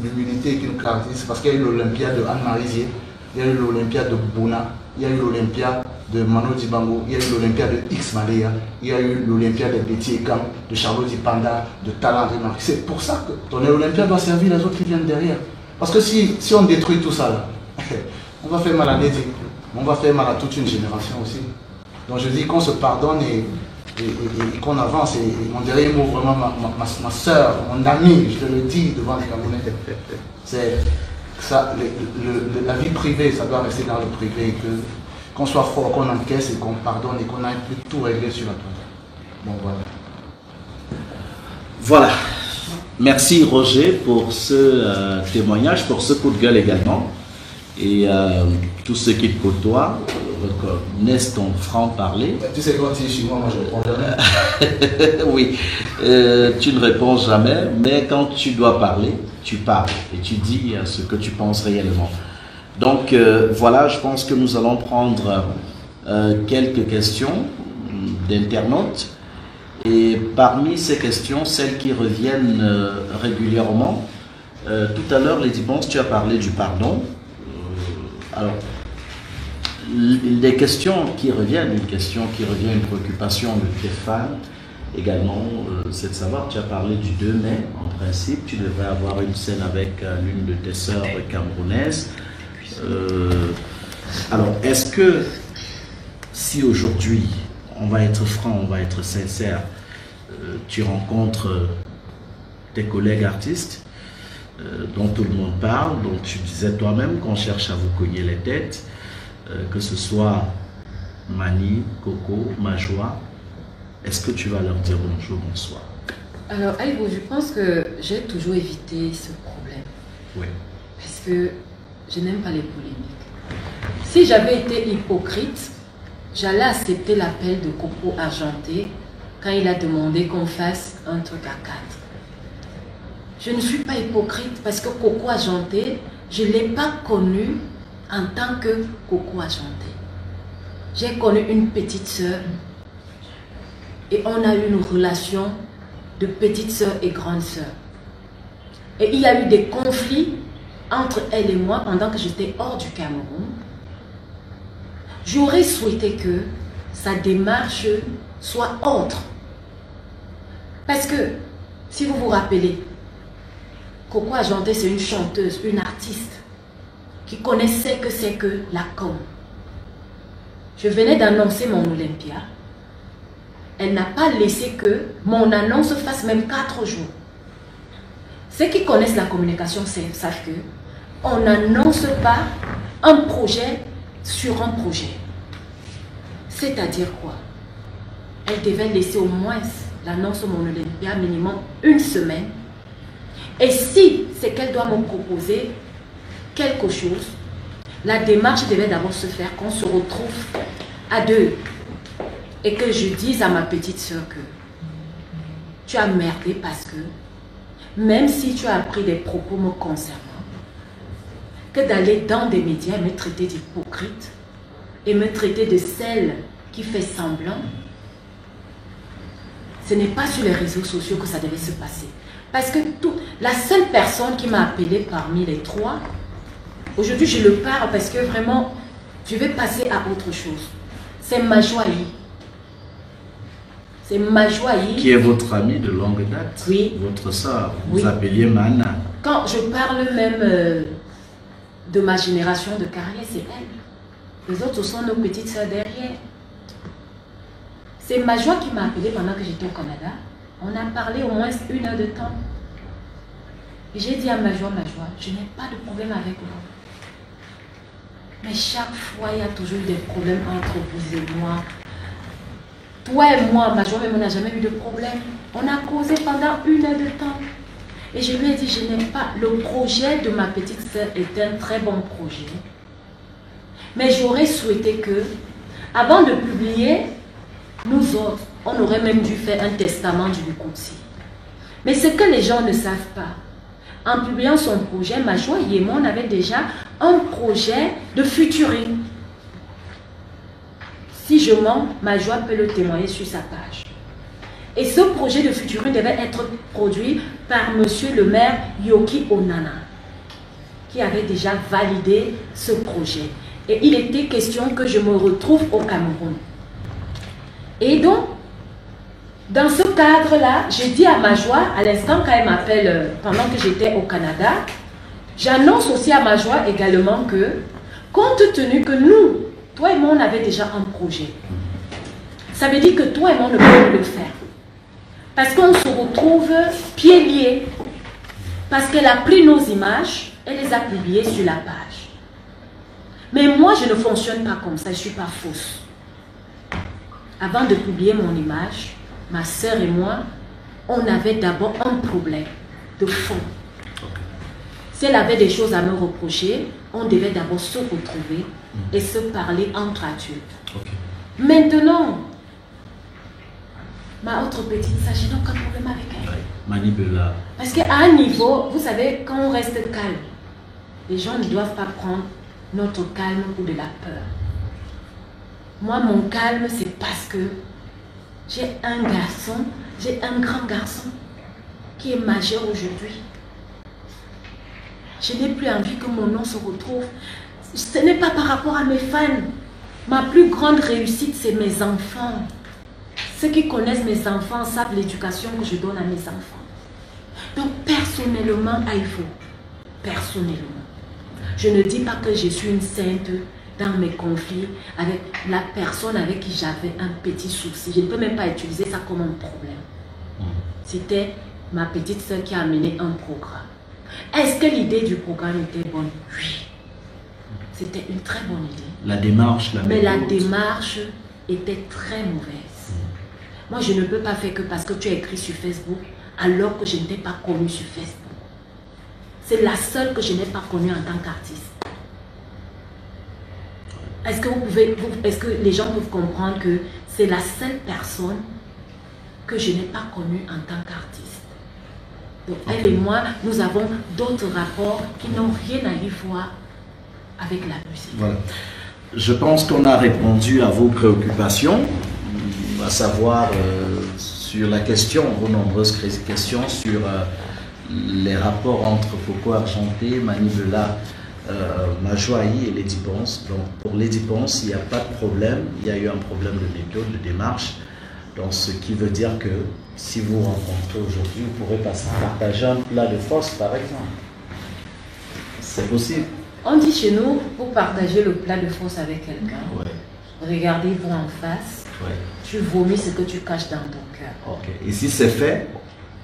l'humilité qui nous caractérise, parce qu'il y a eu l'Olympia de Anne-Marie Zier, il y a eu l'Olympia de Bouna, il y a eu l'Olympia de Mano Dibango, il y a eu l'Olympia de X Malaya, il y a eu l'Olympia de Betty Ekam, de Charlotte Dipanda, de Talent Remarque. C'est pour ça que ton Olympia doit servir les autres qui viennent derrière. Parce que si on détruit tout ça, là, on va faire mal à Lady, on va faire mal à toute une génération aussi. Donc je dis qu'on se pardonne et qu'on avance. Et mon dernier mot, vraiment, ma soeur, mon ami, je te le dis devant les Camerounais, c'est ça, la vie privée, ça doit rester dans le privé. qu'on soit fort, qu'on encaisse et qu'on pardonne et qu'on aille plus tout régler sur la toile. Bon, voilà. Voilà. Merci Roger pour ce témoignage, pour ce coup de gueule également. Et tous ceux qui te côtoient reconnaissent ton franc-parler. Tu sais quand tu es chez moi, moi je ne réponds jamais. Oui, tu ne réponds jamais, mais quand tu dois parler, tu parles et tu dis ce que tu penses réellement. Donc voilà, je pense que nous allons prendre quelques questions d'internautes. Et parmi ces questions, celles qui reviennent régulièrement, tout à l'heure, Lady Bones, tu as parlé du pardon. Alors, les questions qui reviennent, une préoccupation de tes fans également, c'est de savoir, tu as parlé du 2 mai, en principe, tu devrais avoir une scène avec l'une de tes sœurs camerounaises. Alors, est-ce que si aujourd'hui, on va être franc, on va être sincère, tu rencontres tes collègues artistes dont tout le monde parle, dont tu disais toi-même qu'on cherche à vous cogner les têtes, que ce soit Mani, Coco, Majoie, est-ce que tu vas leur dire bonjour, bonsoir? Alors, Aïbo, je pense que j'ai toujours évité ce problème. Oui. Parce que je n'aime pas les polémiques. Si j'avais été hypocrite, j'allais accepter l'appel de Coco Argenté quand il a demandé qu'on fasse un truc à 4. Je ne suis pas hypocrite parce que Coco Argenté, je ne l'ai pas connu en tant que Coco Argenté. J'ai connu une petite sœur et on a eu une relation de petite sœur et grande sœur. Et il y a eu des conflits entre elle et moi pendant que j'étais hors du Cameroun. J'aurais souhaité que sa démarche soit autre. Parce que, si vous vous rappelez, Coco Argenté, c'est une chanteuse, une artiste qui connaissait que c'est que la com. Je venais d'annoncer mon Olympia. Elle n'a pas laissé que mon annonce fasse même 4 jours. Ceux qui connaissent la communication savent que on n'annonce pas un projet sur un projet. C'est-à-dire quoi? Elle devait laisser au moins l'annonce Mon Olympia minimum 1 semaine. Et si c'est qu'elle doit me proposer quelque chose, la démarche devait d'abord se faire qu'on se retrouve à 2 et que je dise à ma petite soeur que tu as merdé parce que même si tu as appris des propos me concernant, que d'aller dans des médias et me traiter d'hypocrite et me traiter de celle qui fait semblant, ce n'est pas sur les réseaux sociaux que ça devait se passer. Parce que la seule personne qui m'a appelé parmi les 3, aujourd'hui je le parle parce que vraiment, je vais passer à autre chose. C'est Majoie. C'est Majoie. Qui est votre amie de longue date? Oui. Votre soeur, vous appeliez Mana. Quand je parle même de ma génération de carrière, c'est elle. Les autres sont nos petites soeurs derrière. C'est Majoie qui m'a appelé pendant que j'étais au Canada. On a parlé au moins 1 heure de temps. Et j'ai dit à Majoie, je n'ai pas de problème avec vous. Mais chaque fois, il y a toujours eu des problèmes entre vous et moi. Toi et moi, Majoie, même on n'a jamais eu de problème. On a causé pendant 1 heure de temps. Et je lui ai dit, je n'ai pas... Le projet de ma petite sœur est un très bon projet. Mais j'aurais souhaité que, avant de publier, nous autres, on aurait même dû faire un testament du Lukutsi. Mais ce que les gens ne savent pas, en publiant son projet, Majoie et moi, on avait déjà un projet de featuring. Si je mens, Majoie peut le témoigner sur sa page. Et ce projet de featuring devait être produit par monsieur le maire Yoki Onana, qui avait déjà validé ce projet. Et il était question que je me retrouve au Cameroun. Et donc, dans ce cadre-là, j'ai dit à Majoie, à l'instant quand elle m'appelle pendant que j'étais au Canada, j'annonce aussi à Majoie également que, compte tenu que nous, toi et moi, on avait déjà un projet, ça veut dire que toi et moi, on ne peut pas le faire. Parce qu'on se retrouve pieds liés. Parce qu'elle a pris nos images et les a publiées sur la page. Mais moi, je ne fonctionne pas comme ça, je ne suis pas fausse. Avant de publier mon image, ma sœur et moi, on avait d'abord un problème de fond. Si elle avait des choses à me reprocher, on devait d'abord se retrouver et se parler entre adultes. Maintenant, ma autre petite sœur, je n'ai aucun problème avec elle. Manipula. Parce qu'à un niveau, vous savez, quand on reste calme, les gens ne doivent pas prendre notre calme pour de la peur. Moi, mon calme, c'est parce que j'ai un garçon, j'ai un grand garçon qui est majeur aujourd'hui. Je n'ai plus envie que mon nom se retrouve. Ce n'est pas par rapport à mes fans. Ma plus grande réussite, c'est mes enfants. Ceux qui connaissent mes enfants savent l'éducation que je donne à mes enfants. Donc, personnellement, Aïfo, personnellement, je ne dis pas que je suis une sainte dans mes conflits avec la personne avec qui j'avais un petit souci. Je ne peux même pas utiliser ça comme un problème. C'était ma petite soeur qui a amené un programme. Est-ce que l'idée du programme était bonne? Oui. C'était une très bonne idée. La démarche, mais la démarche était très mauvaise. Moi, je ne peux pas faire que parce que tu as écrit sur Facebook alors que je ne t'ai pas connu sur Facebook. C'est la seule que je n'ai pas connue en tant qu'artiste. Est-ce que les gens peuvent comprendre que c'est la seule personne que je n'ai pas connue en tant qu'artiste? Donc, elle et moi, nous avons d'autres rapports qui n'ont rien à y voir avec la musique. Voilà. Je pense qu'on a répondu à vos préoccupations, à savoir sur la question, vos nombreuses questions sur les rapports entre Coco Argenté, Manibela, Majoaï et Lady Ponce. Donc pour Lady Ponce, il n'y a pas de problème, il y a eu un problème de méthode, de démarche. Donc ce qui veut dire que si vous rencontrez aujourd'hui, vous pourrez partager un plat de force par exemple. C'est possible. On dit chez nous, pour partager le plat de force avec quelqu'un, regardez-vous en face, tu vomis ce que tu caches dans ton cœur. Et si c'est fait,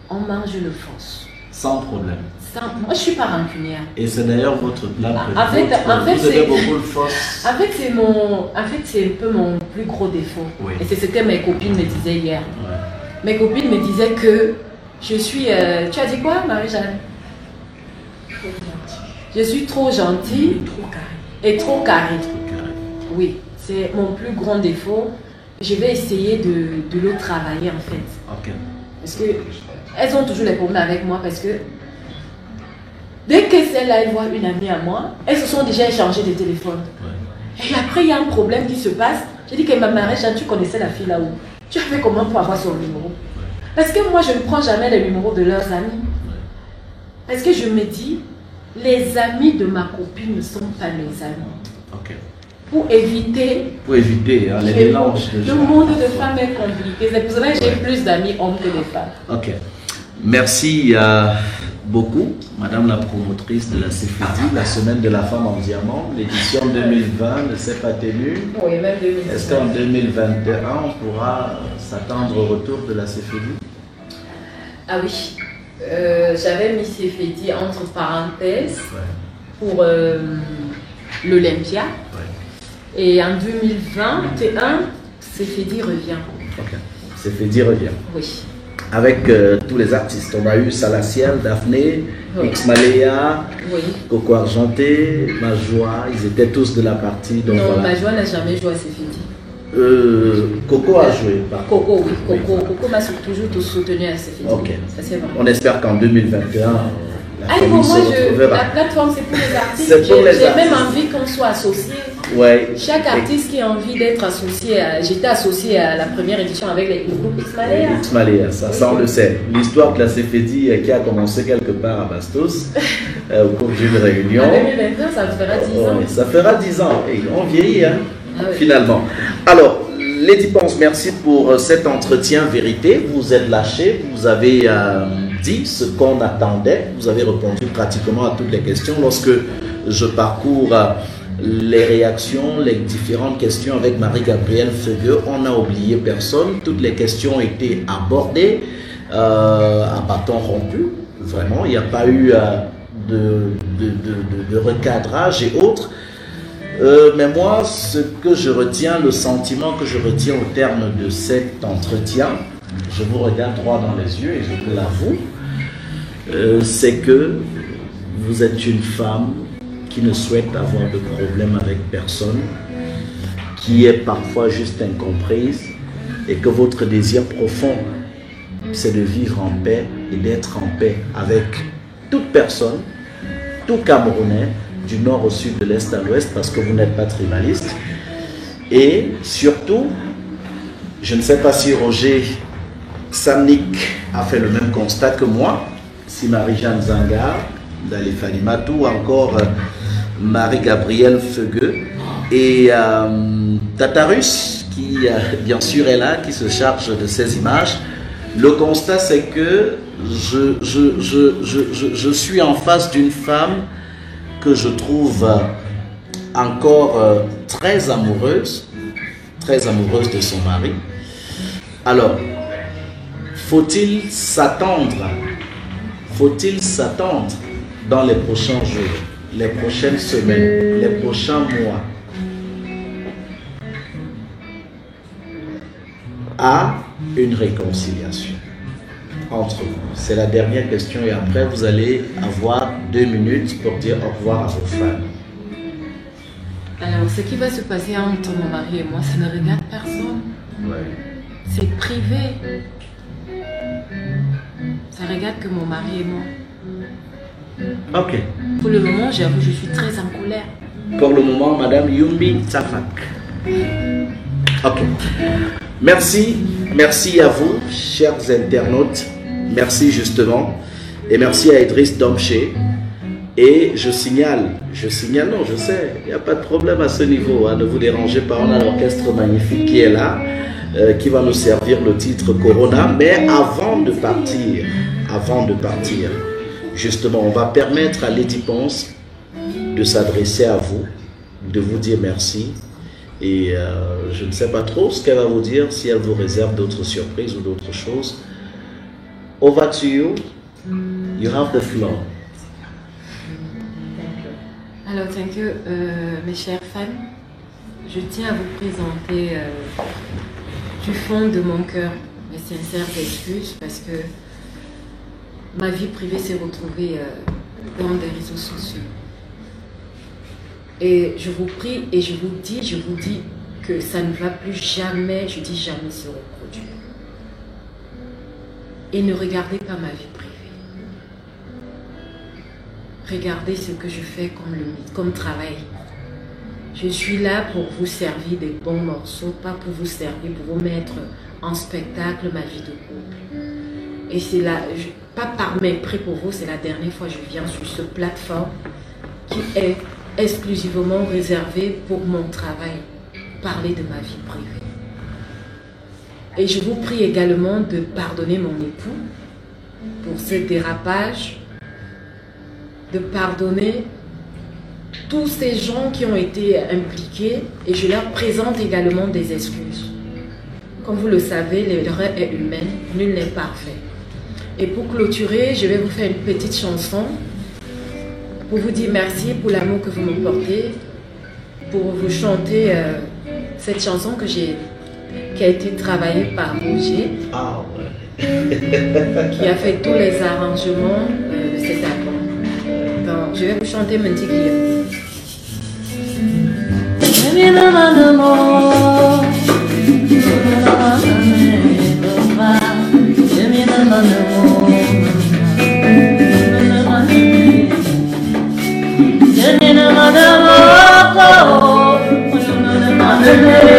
on mange le force. Sans problème. Moi, je ne suis pas rancunière. Et c'est d'ailleurs votre plat préféré. En fait, vous avez beaucoup de force. En fait, c'est un peu mon plus gros défaut. Et c'est ce que mes copines me disaient hier. Mes copines me disaient que je suis... tu as dit quoi, Marie-Jeanne? Je suis trop gentille et trop carrée. Oui, c'est mon plus grand défaut. Je vais essayer de le travailler en fait. Parce que elles ont toujours les problèmes avec moi parce que dès que celle-là elle voit une amie à moi, elles se sont déjà échangées des téléphones. Et après il y a un problème qui se passe. J'ai dit que ma Marie-Jeanne, tu connaissais la fille là-haut. Tu as fait comment pour avoir son numéro? Parce que moi je ne prends jamais les numéros de leurs amis. Parce que je me dis, les amis de ma copine ne sont pas mes amis. Pour éviter hein, les mélanges de gens. Le monde de femmes est compliqué. C'est pour cela que j'ai plus d'amis hommes que de femmes. Merci beaucoup, Madame la promotrice de la CFEDI, la semaine de la femme en diamant. L'édition 2020 ne s'est pas tenue. Oui, même 2020. Est-ce qu'en 2021, on pourra s'attendre au retour de la CFEDI? Ah oui. J'avais mis CFEDI entre parenthèses pour l'Olympia. Et en 2021, CFEDI revient. CFEDI revient. Oui. Avec tous les artistes. On a eu Salaciel, Daphné, X-Malea, Coco Argenté, Majoa. Ils étaient tous de la partie. Donc non, voilà. Majoa n'a jamais joué à CFEDI. Coco a joué. Coco, oui. Coco m'a toujours soutenu à CFEDI. Ça, c'est vrai. On espère qu'en 2021, la famille se retrouvera. La plateforme, c'est pour les artistes. J'ai même envie qu'on soit associés. Chaque artiste qui a envie d'être associé, j'étais associée à la première édition avec le groupe X-Malea. X-Malea, ça on le sait. L'histoire de la CFEDI qui a commencé quelque part à Bastos, au cours d'une réunion. En 2021, ça fera 10 ans. Ça fera 10 ans. Et on vieillit, hein, finalement. Alors, Lady Ponce, merci pour cet entretien vérité. Vous êtes lâché, vous avez dit ce qu'on attendait. Vous avez répondu pratiquement à toutes les questions. Lorsque je parcours les réactions, les différentes questions avec Marie-Gabrielle Feugueux, on n'a oublié personne. Toutes les questions ont été abordées à bâton rompu. Vraiment, il n'y a pas eu de recadrage et autres. Mais moi, ce que je retiens, le sentiment que je retiens au terme de cet entretien, je vous regarde droit dans les yeux et je vous l'avoue, c'est que vous êtes une femme qui ne souhaite avoir de problème avec personne, qui est parfois juste incomprise, et que votre désir profond, c'est de vivre en paix et d'être en paix avec toute personne, tout Camerounais, du nord au sud, de l'est à l'ouest, parce que vous n'êtes pas tribaliste. Et surtout, je ne sais pas si Roger Samnik a fait le même constat que moi, si Marie-Jeanne Zanga, Dali Falimatou, ou encore Marie-Gabrielle Feugueux, et Tatarus, qui bien sûr est là, qui se charge de ces images. Le constat, c'est que je suis en face d'une femme que je trouve encore très amoureuse de son mari. Alors, faut-il s'attendre dans les prochains jours, les prochaines semaines, les prochains mois à une réconciliation entre vous? C'est la dernière question et après vous allez avoir 2 minutes pour dire au revoir à vos fans. Alors, ce qui va se passer entre mon mari et moi, ça ne regarde personne. Ouais. C'est privé. Ça regarde que mon mari et moi. Ok. Pour le moment, j'avoue, je suis très en colère. Pour le moment, Madame Yumbi Tsafak. Ok. Merci à vous, chers internautes. Merci justement. Et merci à Idriss Domché. Et je signale, non, je sais, il n'y a pas de problème à ce niveau, hein, ne vous dérangez pas, on a l'orchestre magnifique qui est là, qui va nous servir le titre Corona. Mais avant de partir, justement, on va permettre à Lady Ponce de s'adresser à vous, de vous dire merci. Et je ne sais pas trop ce qu'elle va vous dire, si elle vous réserve d'autres surprises ou d'autres choses. Over to you. You have the floor. Alors, thank you, mes chers fans. Je tiens à vous présenter du fond de mon cœur mes sincères excuses parce que ma vie privée s'est retrouvée dans des réseaux sociaux. Et je vous prie et je vous dis que ça ne va plus jamais, je dis jamais, se reproduire. Et ne regardez pas ma vie privée. Regardez ce que je fais comme travail. Je suis là pour vous servir des bons morceaux, pas pour vous servir, pour vous mettre en spectacle ma vie de couple. Et c'est là, pas par mépris pour vous, c'est la dernière fois que je viens sur cette plateforme qui est exclusivement réservée pour mon travail, parler de ma vie privée. Et je vous prie également de pardonner mon époux pour ce dérapage, de pardonner tous ces gens qui ont été impliqués et je leur présente également des excuses. Comme vous le savez, l'erreur est humaine, nul n'est parfait. Et pour clôturer, je vais vous faire une petite chanson pour vous dire merci pour l'amour que vous me portez, pour vous chanter cette chanson qui a été travaillée par Roger, qui a fait tous les arrangements de cet album. Donc, je vais vous chanter mon petit Guillaume. Madame,